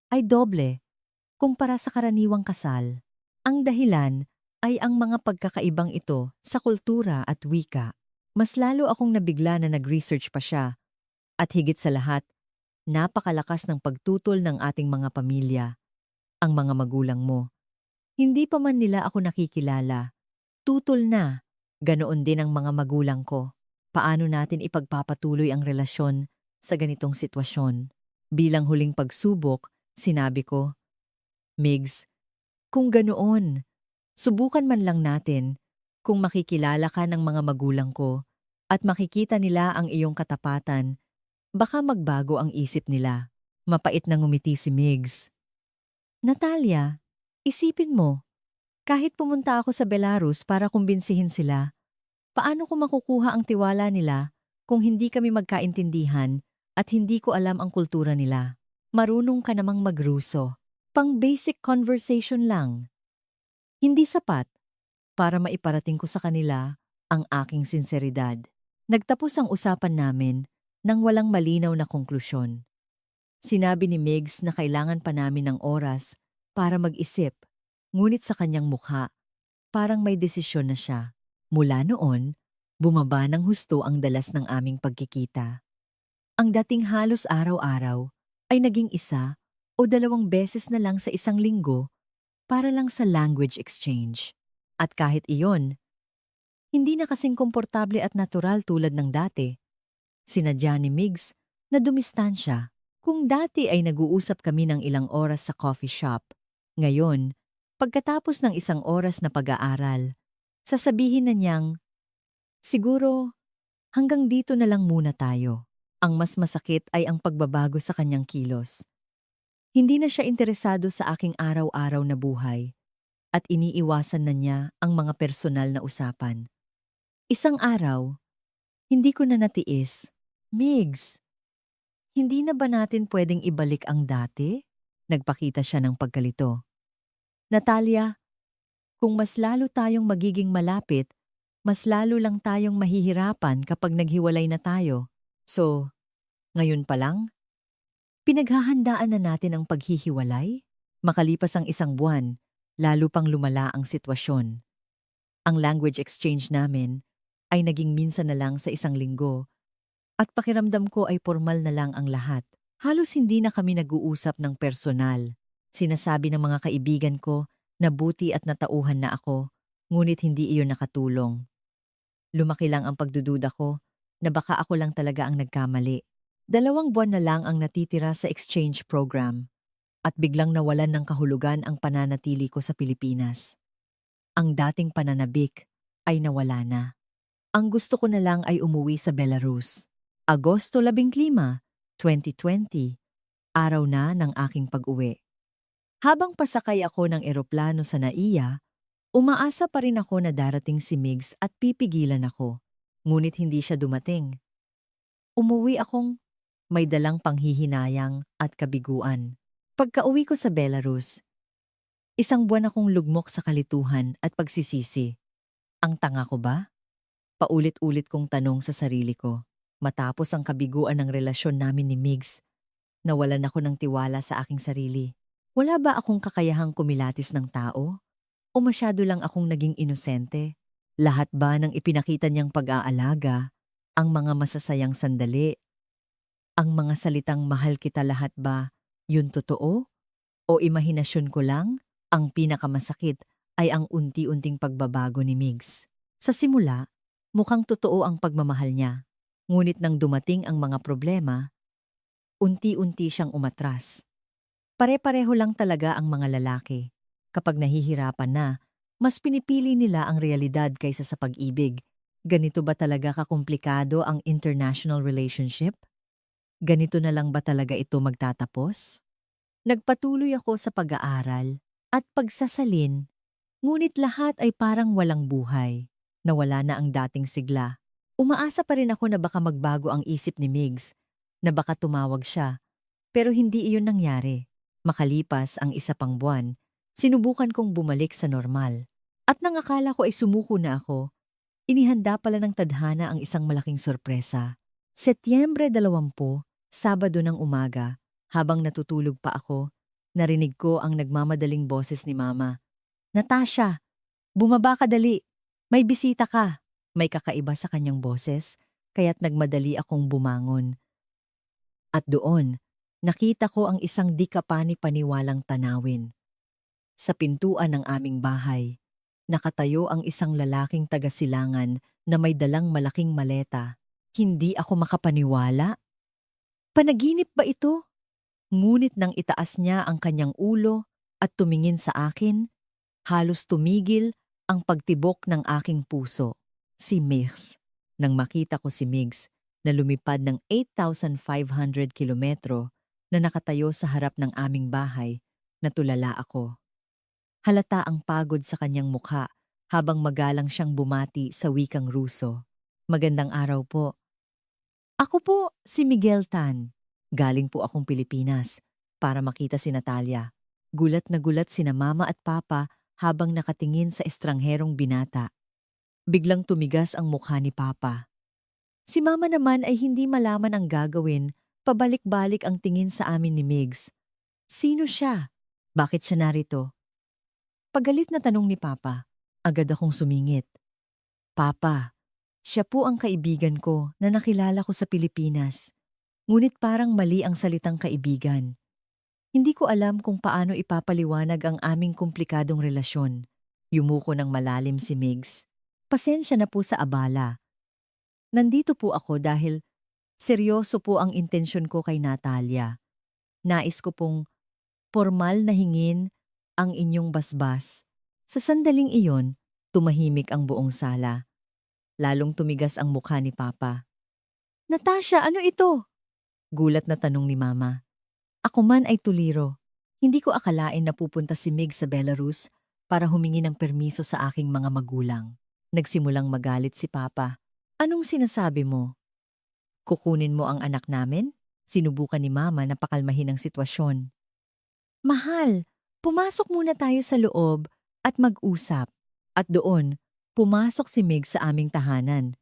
ay doble kumpara sa karaniwang kasal. Ang dahilan ay ang mga pagkakaibang ito sa kultura at wika. Mas lalo akong nabigla na nag-research pa siya. At higit sa lahat, napakalakas ng pagtutol ng ating mga pamilya. Ang mga magulang mo. Hindi pa man nila ako nakikilala. Tutol na. Ganoon din ang mga magulang ko. Paano natin ipagpapatuloy ang relasyon sa ganitong sitwasyon? Bilang huling pagsubok, sinabi ko, Migs, kung ganoon, subukan man lang natin kung makikilala ka ng mga magulang ko at makikita nila ang iyong katapatan, baka magbago ang isip nila. Mapait na ngumiti si Migs. Natalia, isipin mo, kahit pumunta ako sa Belarus para kumbinsihin sila, paano ko makukuha ang tiwala nila kung hindi kami magkaintindihan at hindi ko alam ang kultura nila? Marunong ka namang magruso. Pang basic conversation lang. Hindi sapat para maiparating ko sa kanila ang aking sinseridad. Nagtapos ang usapan namin nang walang malinaw na konklusyon. Sinabi ni Migs na kailangan pa namin ng oras para mag-isip, ngunit sa kanyang mukha, parang may desisyon na siya. Mula noon, bumaba ng husto ang dalas ng aming pagkikita. Ang dating halos araw-araw ay naging isa o dalawang beses na lang sa isang linggo para lang sa language exchange. At kahit iyon, hindi na kasing komportable at natural tulad ng dati. Sinadya ni Migs na dumistansya. Kung dati ay nag-uusap kami ng ilang oras sa coffee shop, ngayon, pagkatapos ng isang oras na pag-aaral, sasabihin na niyang, siguro, hanggang dito na lang muna tayo. Ang mas masakit ay ang pagbabago sa kanyang kilos. Hindi na siya interesado sa aking araw-araw na buhay at iniiwasan na niya ang mga personal na usapan. Isang araw, hindi ko na natiis. Migs, hindi na ba natin pwedeng ibalik ang dati? Nagpakita siya ng pagkalito. Natalia, kung mas lalo tayong magiging malapit, mas lalo lang tayong mahihirapan kapag naghiwalay na tayo. So, ngayon pa lang? Pinaghahandaan na natin ang paghihiwalay? Makalipas ang isang buwan, lalo pang lumala ang sitwasyon. Ang language exchange namin ay naging minsan na lang sa isang linggo at pakiramdam ko ay formal na lang ang lahat. Halos hindi na kami nag-uusap ng personal. Sinasabi ng mga kaibigan ko na buti at natauhan na ako, ngunit hindi iyon nakatulong. Lumaki lang ang pagdududa ko na baka ako lang talaga ang nagkamali. 2 buwan na lang ang natitira sa exchange program at biglang nawalan ng kahulugan ang pananatili ko sa Pilipinas. Ang dating pananabik ay nawala na. Ang gusto ko na lang ay umuwi sa Belarus. Agosto 15, 2020, araw na ng aking pag-uwi. Habang pasakay ako ng eroplano sa NAIA, umaasa pa rin ako na darating si Migs at pipigilan ako. Ngunit hindi siya dumating. Umuwi akong may dalang panghihinayang at kabiguan. Pagka-uwi ko sa Belarus, 1 buwan akong lugmok sa kalituhan at pagsisisi. Ang tanga ko ba? Paulit-ulit kong tanong sa sarili ko. Matapos ang kabiguan ng relasyon namin ni Migs, nawalan ako ng tiwala sa aking sarili. Wala ba akong kakayahang kumilatis ng tao? O masyado lang akong naging inosente? Lahat ba ng ipinakita niyang pag-aalaga, ang mga masasayang sandali, ang mga salitang mahal kita lahat ba, yun totoo? O imahinasyon ko lang? Ang pinakamasakit ay ang unti-unting pagbabago ni Migs. Sa simula, mukhang totoo ang pagmamahal niya. Ngunit nang dumating ang mga problema, unti-unti siyang umatras. Pare-pareho lang talaga ang mga lalaki. Kapag nahihirapan na, mas pinipili nila ang realidad kaysa sa pag-ibig. Ganito ba talaga kakomplikado ang international relationship? Ganito na lang ba talaga ito magtatapos? Nagpatuloy ako sa pag-aaral at pagsasalin, ngunit lahat ay parang walang buhay. Nawala na ang dating sigla. Umaasa pa rin ako na baka magbago ang isip ni Migs, na baka tumawag siya. Pero hindi iyon nangyari. Makalipas ang 1 pang buwan, sinubukan kong bumalik sa normal. At nang akala ko ay sumuko na ako, inihanda pala ng tadhana ang isang malaking sorpresa. Setyembre 20, Sabado ng umaga, habang natutulog pa ako, narinig ko ang nagmamadaling boses ni Mama. Natasha, bumaba ka dali. May bisita ka. May kakaiba sa kanyang boses, kaya't nagmadali akong bumangon. At doon, nakita ko ang isang di kapani-paniwalang tanawin. Sa pintuan ng aming bahay, nakatayo ang isang lalaking taga-silangan na may dalang malaking maleta. Hindi ako makapaniwala. Panaginip ba ito? Ngunit nang itaas niya ang kanyang ulo at tumingin sa akin, halos tumigil ang pagtibok ng aking puso. Si Migs. Nang makita ko si Migs na lumipad ng 8,500 kilometro na nakatayo sa harap ng aming bahay, natulala ako. Halata ang pagod sa kanyang mukha habang magalang siyang bumati sa wikang Ruso. Magandang araw po. Ako po si Miguel Tan. Galing po akong Pilipinas para makita si Natalia. Gulat na gulat sina Mama at Papa habang nakatingin sa estrangherong binata. Biglang tumigas ang mukha ni Papa. Si Mama naman ay hindi malaman ang gagawin, pabalik-balik ang tingin sa amin ni Migs. Sino siya? Bakit siya narito? Pagalit na tanong ni Papa, agad akong sumingit. Papa, siya po ang kaibigan ko na nakilala ko sa Pilipinas. Ngunit parang mali ang salitang kaibigan. Hindi ko alam kung paano ipapaliwanag ang aming komplikadong relasyon. Yumuko ng malalim si Migs. Pasensya na po sa abala. Nandito po ako dahil seryoso po ang intensyon ko kay Natalia. Nais ko pong formal na hingin ang inyong basbas. Sa sandaling iyon, tumahimik ang buong sala. Lalong tumigas ang mukha ni Papa. Natasha, ano ito? Gulat na tanong ni Mama. Ako man ay tuliro. Hindi ko akalain na pupunta si Mig sa Belarus para humingi ng permiso sa aking mga magulang. Nagsimulang magalit si Papa. Anong sinasabi mo? Kukunin mo ang anak namin? Sinubukan ni Mama na pakalmahin ang sitwasyon. Mahal, pumasok muna tayo sa loob at mag-usap. At doon, pumasok si Mig sa aming tahanan.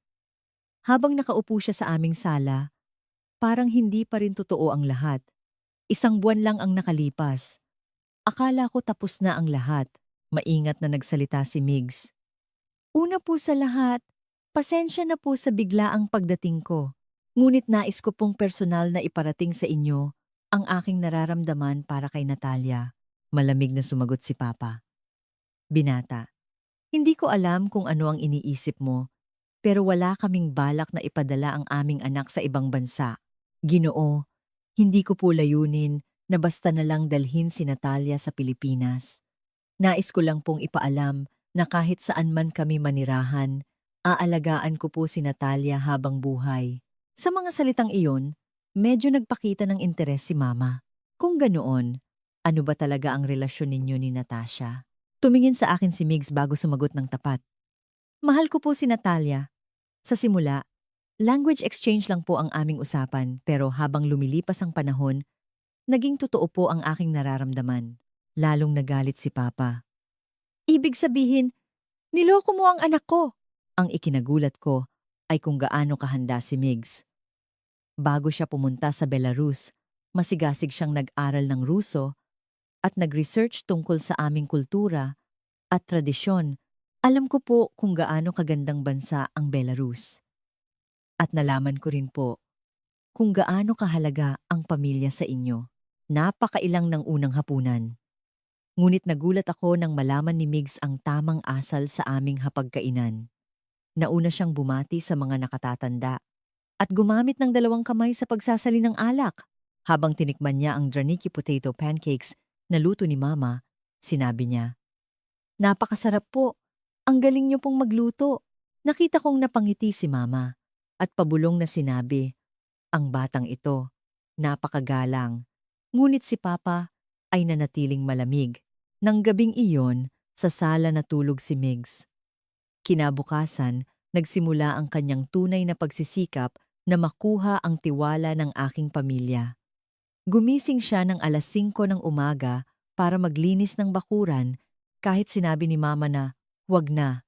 Habang nakaupo siya sa aming sala, parang hindi pa rin totoo ang lahat. 1 buwan lang ang nakalipas. Akala ko tapos na ang lahat. Maingat na nagsalita si Migs. Una po sa lahat, pasensya na po sa biglaang pagdating ko. Ngunit nais ko pong personal na iparating sa inyo ang aking nararamdaman para kay Natalia. Malamig na sumagot si Papa. Binata, hindi ko alam kung ano ang iniisip mo, pero wala kaming balak na ipadala ang aming anak sa ibang bansa. Ginoo, hindi ko po layunin na basta na lang dalhin si Natalia sa Pilipinas. Nais ko lang pong ipaalam na kahit saan man kami manirahan, aalagaan ko po si Natalia habang buhay. Sa mga salitang iyon, medyo nagpakita ng interes si Mama. Kung ganoon, ano ba talaga ang relasyon ninyo ni Natasha? Tumingin sa akin si Migs bago sumagot ng tapat. Mahal ko po si Natalia. Sa simula, language exchange lang po ang aming usapan pero habang lumilipas ang panahon, naging totoo po ang aking nararamdaman. Lalong nagalit si Papa. Ibig sabihin, niloko mo ang anak ko. Ang ikinagulat ko ay kung gaano kahanda si Migs. Bago siya pumunta sa Belarus, masigasig siyang nag-aral ng Ruso at nag-research tungkol sa aming kultura at tradisyon. Alam ko po kung gaano kagandang bansa ang Belarus. At nalaman ko rin po kung gaano kahalaga ang pamilya sa inyo. Napakailang ng unang hapunan. Ngunit nagulat ako nang malaman ni Migs ang tamang asal sa aming hapagkainan. Nauna siyang bumati sa mga nakatatanda at gumamit ng 2 kamay sa pagsasali ng alak. Habang tinikman niya ang Draniki potato pancakes na luto ni Mama, sinabi niya, "Napakasarap po. Ang galing niyo pong magluto." Nakita kong napangiti si Mama at pabulong na sinabi, "Ang batang ito, napakagalang." Ngunit si Papa ay nanatiling malamig. Nang gabing iyon, sa sala natulog si Migs. Kinabukasan, nagsimula ang kanyang tunay na pagsisikap na makuha ang tiwala ng aking pamilya. Gumising siya ng 5:00 ng umaga para maglinis ng bakuran kahit sinabi ni Mama na, "Wag na."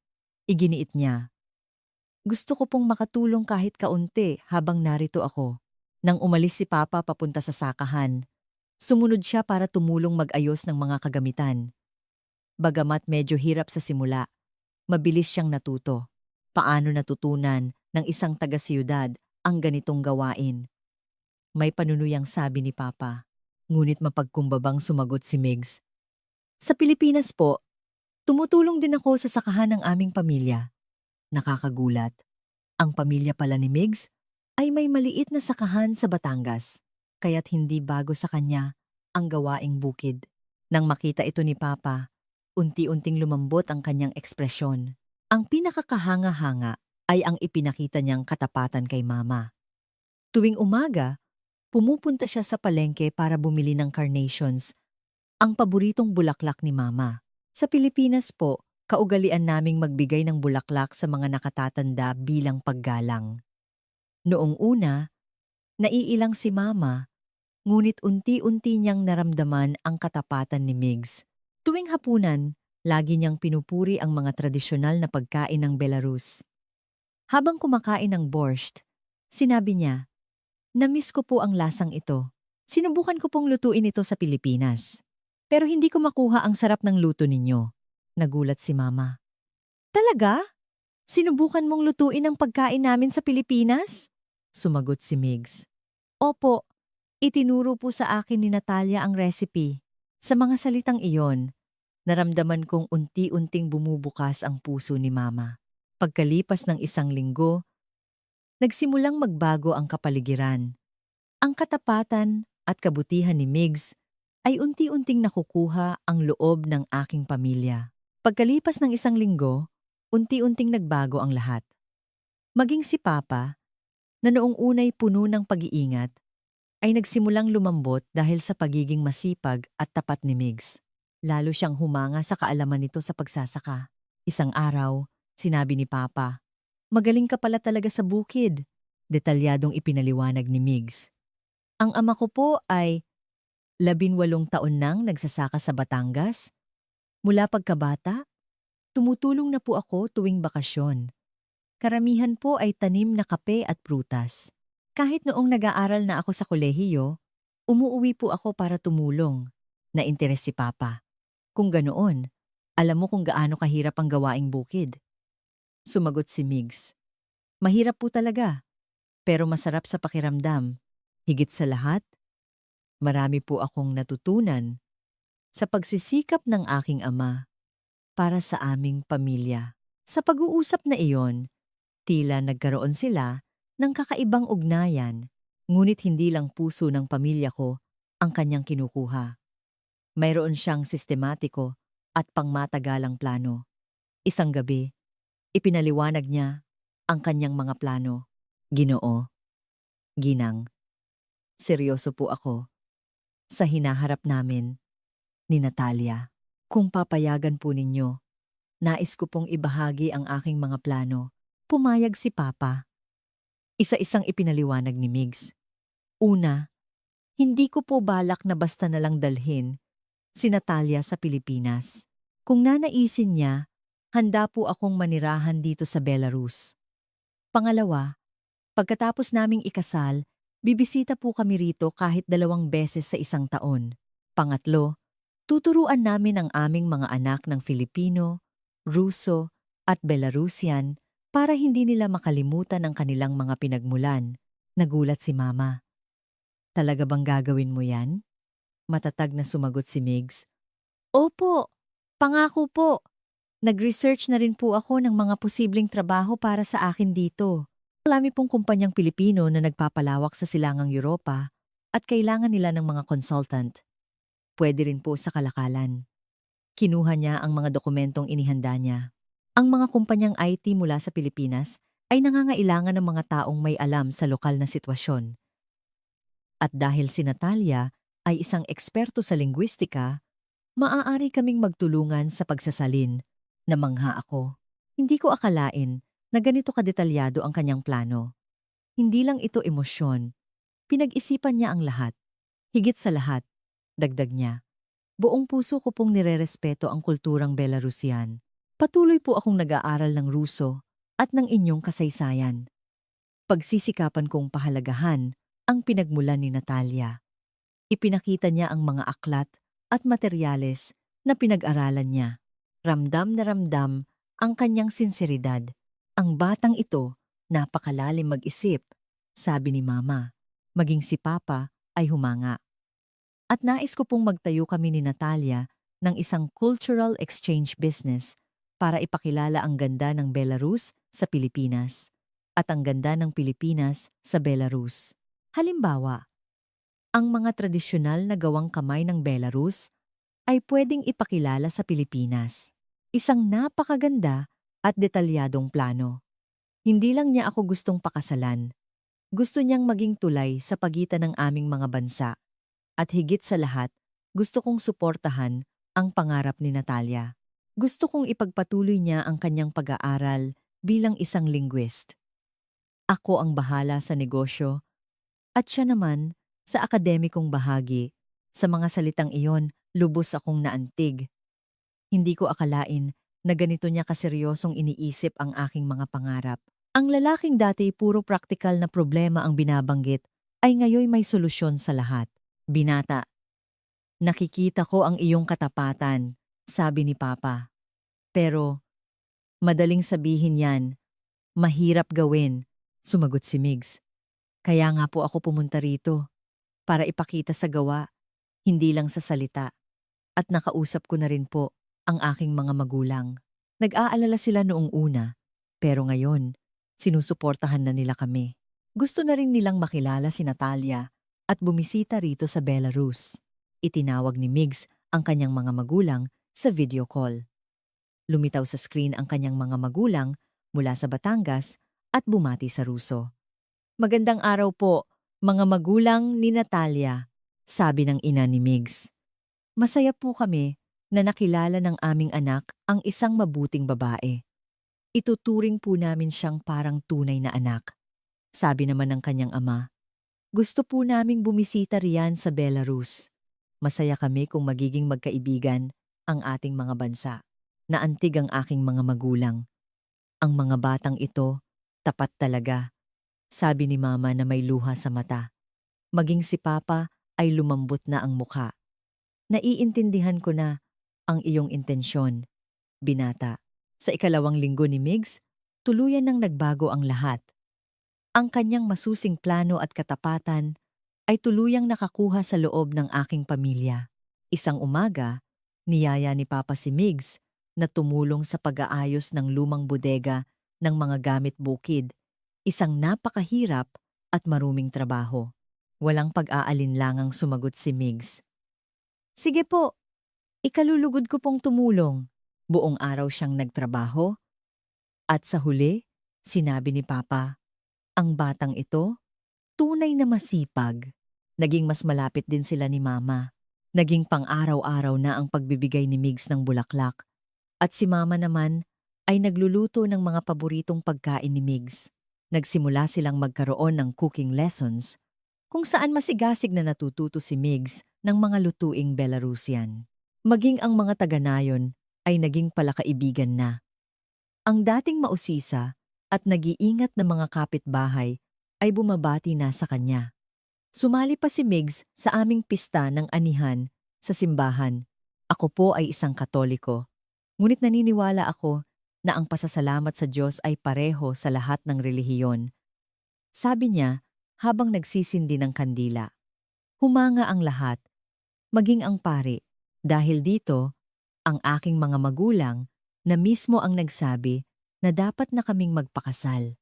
Iginiit niya, "Gusto ko pong makatulong kahit kaunti habang narito ako." Nang umalis si Papa papunta sa sakahan, sumunod siya para tumulong mag-ayos ng mga kagamitan. Bagamat medyo hirap sa simula, mabilis siyang natuto. Paano natutunan ng isang taga-siyudad ang ganitong gawain? May panunuyang sabi ni Papa, ngunit mapagkumbabang sumagot si Migs. Sa Pilipinas po, tumutulong din ako sa sakahan ng aming pamilya. Nakakagulat. Ang pamilya pala ni Migs ay may maliit na sakahan sa Batangas, kaya't hindi bago sa kanya ang gawaing bukid. Nang makita ito ni Papa, unti-unting lumambot ang kanyang ekspresyon. Ang pinakakahanga-hanga ay ang ipinakita niyang katapatan kay Mama. Tuwing umaga, pumupunta siya sa palengke para bumili ng carnations, ang paboritong bulaklak ni Mama. Sa Pilipinas po, kaugalian naming magbigay ng bulaklak sa mga nakatatanda bilang paggalang. Noong una, naiilang si Mama, ngunit unti-unti niyang naramdaman ang katapatan ni Migs. Tuwing hapunan, lagi niyang pinupuri ang mga tradisyonal na pagkain ng Belarus. Habang kumakain ng borscht, sinabi niya, "Namiss ko po ang lasang ito. Sinubukan ko pong lutuin ito sa Pilipinas. Pero hindi ko makuha ang sarap ng luto ninyo." Nagulat si Mama. "Talaga? Sinubukan mong lutuin ang pagkain namin sa Pilipinas?" Sumagot si Migs. "Opo, itinuro po sa akin ni Natalia ang recipe." Sa mga salitang iyon, naramdaman kong unti-unting bumubukas ang puso ni Mama. Pagkalipas ng 1 linggo, nagsimulang magbago ang kapaligiran. Ang katapatan at kabutihan ni Migs ay unti-unting nakukuha ang loob ng aking pamilya. Pagkalipas ng 1 linggo, unti-unting nagbago ang lahat. Maging si Papa, na noong unay puno ng pag-iingat, ay nagsimulang lumambot dahil sa pagiging masipag at tapat ni Migs. Lalo siyang humanga sa kaalaman nito sa pagsasaka. Isang araw, sinabi ni Papa, "Magaling ka pala talaga sa bukid." Detalyadong ipinaliwanag ni Migs. "Ang ama ko po ay 18 taon nang nagsasaka sa Batangas. Mula pagkabata, tumutulong na po ako tuwing bakasyon. Karamihan po ay tanim na kape at prutas. Kahit noong nag-aaral na ako sa kolehiyo, umuuwi po ako para tumulong." Nainteres si Papa. "Kung ganoon, alam mo kung gaano kahirap ang gawaing bukid." Sumagot si Migs. "Mahirap po talaga, pero masarap sa pakiramdam. Higit sa lahat, marami po akong natutunan sa pagsisikap ng aking ama para sa aming pamilya." Sa pag-uusap na iyon, Tila nagkaroon sila ng kakaibang ugnayan, ngunit hindi lang puso ng pamilya ko ang kanyang kinukuha. Mayroon siyang sistematiko at pangmatagalang plano. Isang gabi, ipinaliwanag niya ang kanyang mga plano. Ginoo, ginang, seryoso po ako sa hinaharap namin ni Natalia. Kung papayagan po ninyo, nais ko pong ibahagi ang aking mga plano. Pumayag si Papa. Isa-isang ipinaliwanag ni Migs. Una, hindi ko po balak na basta na lang dalhin si Natalia sa Pilipinas. Kung nanaisin niya, handa po akong manirahan dito sa Belarus. Pangalawa, pagkatapos naming ikasal, bibisita po kami rito kahit 2 beses sa isang taon. Pangatlo, tuturuan namin ang aming mga anak ng Filipino, Ruso at Belarusian para hindi nila makalimutan ang kanilang mga pinagmulan. Nagulat si Mama. Talaga bang gagawin mo yan? Matatag na sumagot si Migs. Opo, pangako po. Nag-research na rin po ako ng mga posibleng trabaho para sa akin dito. Marami pong kumpanyang Pilipino na nagpapalawak sa silangang Europa at kailangan nila ng mga consultant. Pwede rin po sa kalakalan. Kinuha niya ang mga dokumentong inihanda niya. Ang mga kumpanyang IT mula sa Pilipinas ay nangangailangan ng mga taong may alam sa lokal na sitwasyon. At dahil si Natalia ay isang eksperto sa lingwistika, maaari kaming magtulungan sa pagsasalin. Namangha ako. Hindi ko akalain na ganito kadetalyado ang kanyang plano. Hindi lang ito emosyon. Pinag-isipan niya ang lahat. Higit sa lahat, dagdag niya. Buong puso ko pong nirerespeto ang kulturang Belarusian. Patuloy po akong nag-aaral ng Ruso at ng inyong kasaysayan. Pagsisikapan kong pahalagahan ang pinagmulan ni Natalia. Ipinakita niya ang mga aklat at materyales na pinag-aralan niya. Ramdam na ramdam ang kanyang sinseridad. Ang batang ito, napakalalim mag-isip, sabi ni Mama. Maging si Papa ay humanga. At nais ko pong magtayo kami ni Natalia ng isang cultural exchange business para ipakilala ang ganda ng Belarus sa Pilipinas at ang ganda ng Pilipinas sa Belarus. Halimbawa, ang mga tradisyonal na gawang kamay ng Belarus ay pwedeng ipakilala sa Pilipinas. Isang napakaganda at detalyadong plano. Hindi lang niya ako gustong pakasalan. Gusto niyang maging tulay sa pagitan ng aming mga bansa. At higit sa lahat, gusto kong suportahan ang pangarap ni Natalia. Gusto kong ipagpatuloy niya ang kanyang pag-aaral bilang isang linguist. Ako ang bahala sa negosyo at siya naman sa akademikong bahagi. Sa mga salitang iyon, lubos akong naantig. Hindi ko akalain na ganito niya kaseryosong iniisip ang aking mga pangarap. Ang lalaking dati puro praktikal na problema ang binabanggit ay ngayoy may solusyon sa lahat. Binata, nakikita ko ang iyong katapatan, sabi ni Papa. Pero, madaling sabihin yan, mahirap gawin, sumagot si Migs. Kaya nga po ako pumunta rito, para ipakita sa gawa, hindi lang sa salita. At nakausap ko na rin po ang aking mga magulang. Nag-aalala sila noong una, pero ngayon, sinusuportahan na nila kami. Gusto na rin nilang makilala si Natalia at bumisita rito sa Belarus. Itinawag ni Migs ang kanyang mga magulang sa video call. Lumitaw sa screen ang kanyang mga magulang mula sa Batangas at bumati sa Ruso. Magandang araw po, mga magulang ni Natalia, sabi ng ina ni Migs. Masaya po kami na nakilala ng aming anak ang isang mabuting babae. Ituturing po namin siyang parang tunay na anak, sabi naman ng kanyang ama. Gusto po naming bumisita riyan sa Belarus. Masaya kami kung magiging magkaibigan ang ating mga bansa. Naantig ang aking mga magulang. Ang mga batang ito, tapat talaga, sabi ni Mama na may luha sa mata. Maging si Papa ay lumambot na ang mukha. Naiintindihan ko na ang iyong intensyon, binata. Sa 2 linggo ni Migs, tuluyan nang nagbago ang lahat. Ang kanyang masusing plano at katapatan ay tuluyang nakakuha sa loob ng aking pamilya. Isang umaga, niyaya ni Papa si Migs na tumulong sa pag-aayos ng lumang bodega ng mga gamit bukid, isang napakahirap at maruming trabaho. Walang pag-aalinlangang sumagot si Migs. Sige po, ikalulugod ko pong tumulong. Buong araw siyang nagtrabaho. At sa huli, sinabi ni Papa, ang batang ito, tunay na masipag. Naging mas malapit din sila ni Mama. Naging pang-araw-araw na ang pagbibigay ni Migs ng bulaklak. At si Mama naman ay nagluluto ng mga paboritong pagkain ni Migs. Nagsimula silang magkaroon ng cooking lessons kung saan masigasig na natututo si Migs ng mga lutuing Belarusian. Maging ang mga taga-nayon ay naging palakaibigan na. Ang dating mausisa at nag-iingat na mga kapitbahay ay bumabati na sa kanya. Sumali pa si Migs sa aming pista ng anihan sa simbahan. Ako po ay isang Katoliko. Ngunit naniniwala ako na ang pasasalamat sa Diyos ay pareho sa lahat ng relihiyon. Sabi niya habang nagsisindi ng kandila. Humanga ang lahat, maging ang pari, dahil dito, ang aking mga magulang na mismo ang nagsabi na dapat na kaming magpakasal.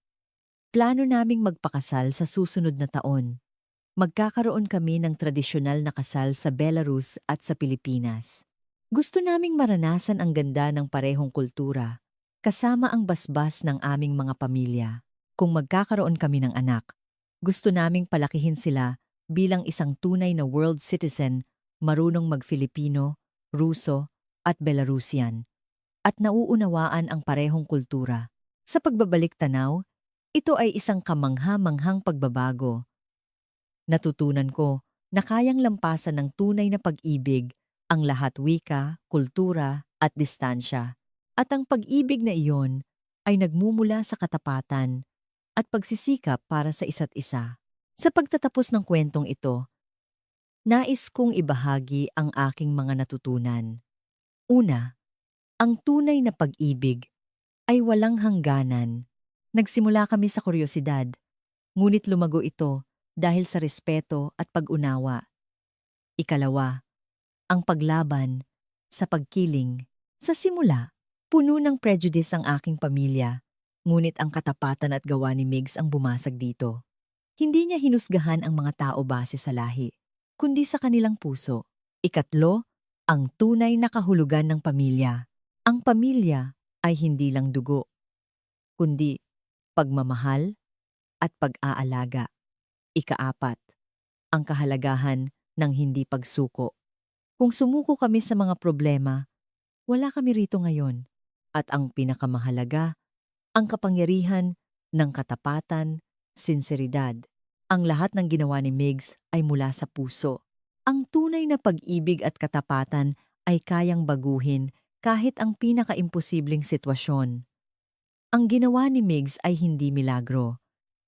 Plano naming magpakasal sa susunod na taon. Magkakaroon kami ng tradisyonal na kasal sa Belarus at sa Pilipinas. Gusto naming maranasan ang ganda ng parehong kultura, kasama ang basbas ng aming mga pamilya. Kung magkakaroon kami ng anak, gusto naming palakihin sila bilang isang tunay na world citizen, marunong mag-Filipino, Ruso, at Belarusian, at nauunawaan ang parehong kultura. Sa pagbabalik tanaw, ito ay isang kamangha-manghang pagbabago. Natutunan ko na kayang lampasan ng tunay na pag-ibig ang lahat wika, kultura, at distansya. At ang pag-ibig na iyon ay nagmumula sa katapatan at pagsisikap para sa isa't isa. Sa pagtatapos ng kwentong ito, nais kong ibahagi ang aking mga natutunan. Una, ang tunay na pag-ibig ay walang hangganan. Nagsimula kami sa kuryosidad, ngunit lumago ito dahil sa respeto at pag-unawa. Ikalawa, ang paglaban sa pagkiling. Sa simula, puno ng prejudice ang aking pamilya, ngunit ang katapatan at gawa ni Migs ang bumasag dito. Hindi niya hinusgahan ang mga tao base sa lahi, kundi sa kanilang puso. Ikatlo, ang tunay na kahulugan ng pamilya. Ang pamilya ay hindi lang dugo, kundi pagmamahal at pag-aalaga. Ikaapat, ang kahalagahan ng hindi pagsuko. Kung sumuko kami sa mga problema, wala kami rito ngayon. At ang pinakamahalaga, ang kapangyarihan ng katapatan, sinseridad. Ang lahat ng ginawa ni Migs ay mula sa puso. Ang tunay na pag-ibig at katapatan ay kayang baguhin kahit ang pinakaimposibleng sitwasyon. Ang ginawa ni Migs ay hindi milagro.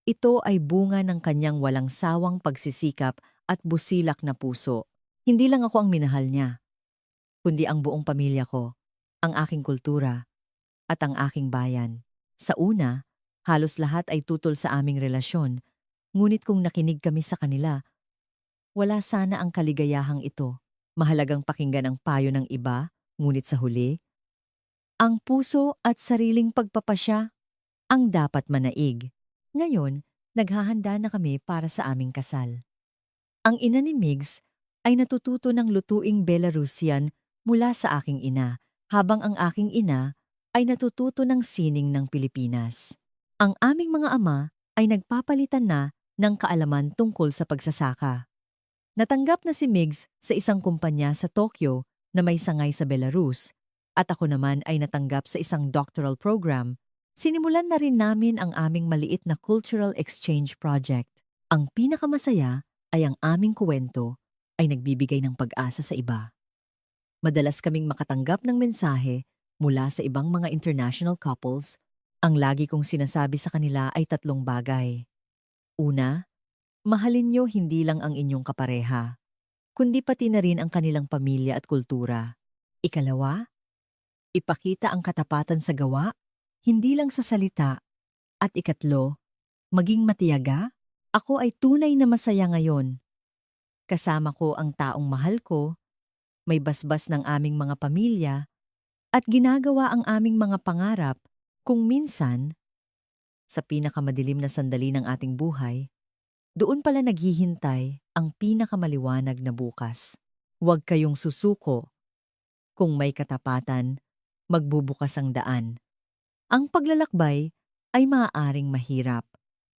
Ito ay bunga ng kanyang walang sawang pagsisikap at busilak na puso. Hindi lang ako ang minahal niya, kundi ang buong pamilya ko, ang aking kultura, at ang aking bayan. Sa una, halos lahat ay tutol sa aming relasyon, ngunit kung nakinig kami sa kanila, wala sana ang kaligayahang ito. Mahalagang pakinggan ang payo ng iba, ngunit sa huli, ang puso at sariling pagpapasya ang dapat manaig. Ngayon, naghahanda na kami para sa aming kasal. Ang ina ni Migs ay natututo ng lutuing Belarusian mula sa aking ina, habang ang aking ina ay natututo ng sining ng Pilipinas. Ang aming mga ama ay nagpapalitan na ng kaalaman tungkol sa pagsasaka. Natanggap na si Migs sa isang kumpanya sa Tokyo na may sangay sa Belarus, at ako naman ay natanggap sa isang doctoral program. Sinimulan na rin namin ang aming maliit na cultural exchange project. Ang pinakamasaya ay ang aming kuwento ay nagbibigay ng pag-asa sa iba. Madalas kaming makatanggap ng mensahe mula sa ibang mga international couples. Ang lagi kong sinasabi sa kanila ay 3 bagay. Una, mahalin niyo hindi lang ang inyong kapareha, kundi pati na rin ang kanilang pamilya at kultura. Ikalawa, ipakita ang katapatan sa gawa, hindi lang sa salita. At ikatlo, maging matiyaga. Ako ay tunay na masaya ngayon. Kasama ko ang taong mahal ko, may basbas ng aming mga pamilya, at ginagawa ang aming mga pangarap kung minsan sa pinakamadilim na sandali ng ating buhay, doon pala naghihintay ang pinakamaliwanag na bukas. Huwag kayong susuko. Kung may katapatan, magbubukas ang daan. Ang paglalakbay ay maaaring mahirap.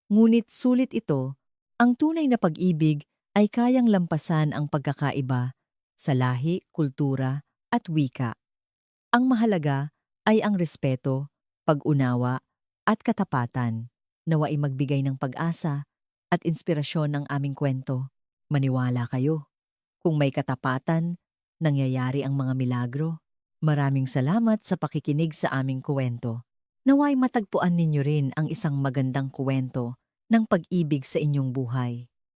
Ngunit sulit ito, ang tunay na pag-ibig ay kayang lampasan ang pagkakaiba sa lahi, kultura at wika. Ang mahalaga ay ang respeto, pag-unawa at katapatan. Nawa'y magbigay ng pag-asa at inspirasyon ng aming kwento. Maniwala kayo. Kung may katapatan, nangyayari ang mga milagro. Maraming salamat sa pakikinig sa aming kuwento. Nawa'y matagpuan ninyo rin ang isang magandang kuwento ng pag-ibig sa inyong buhay.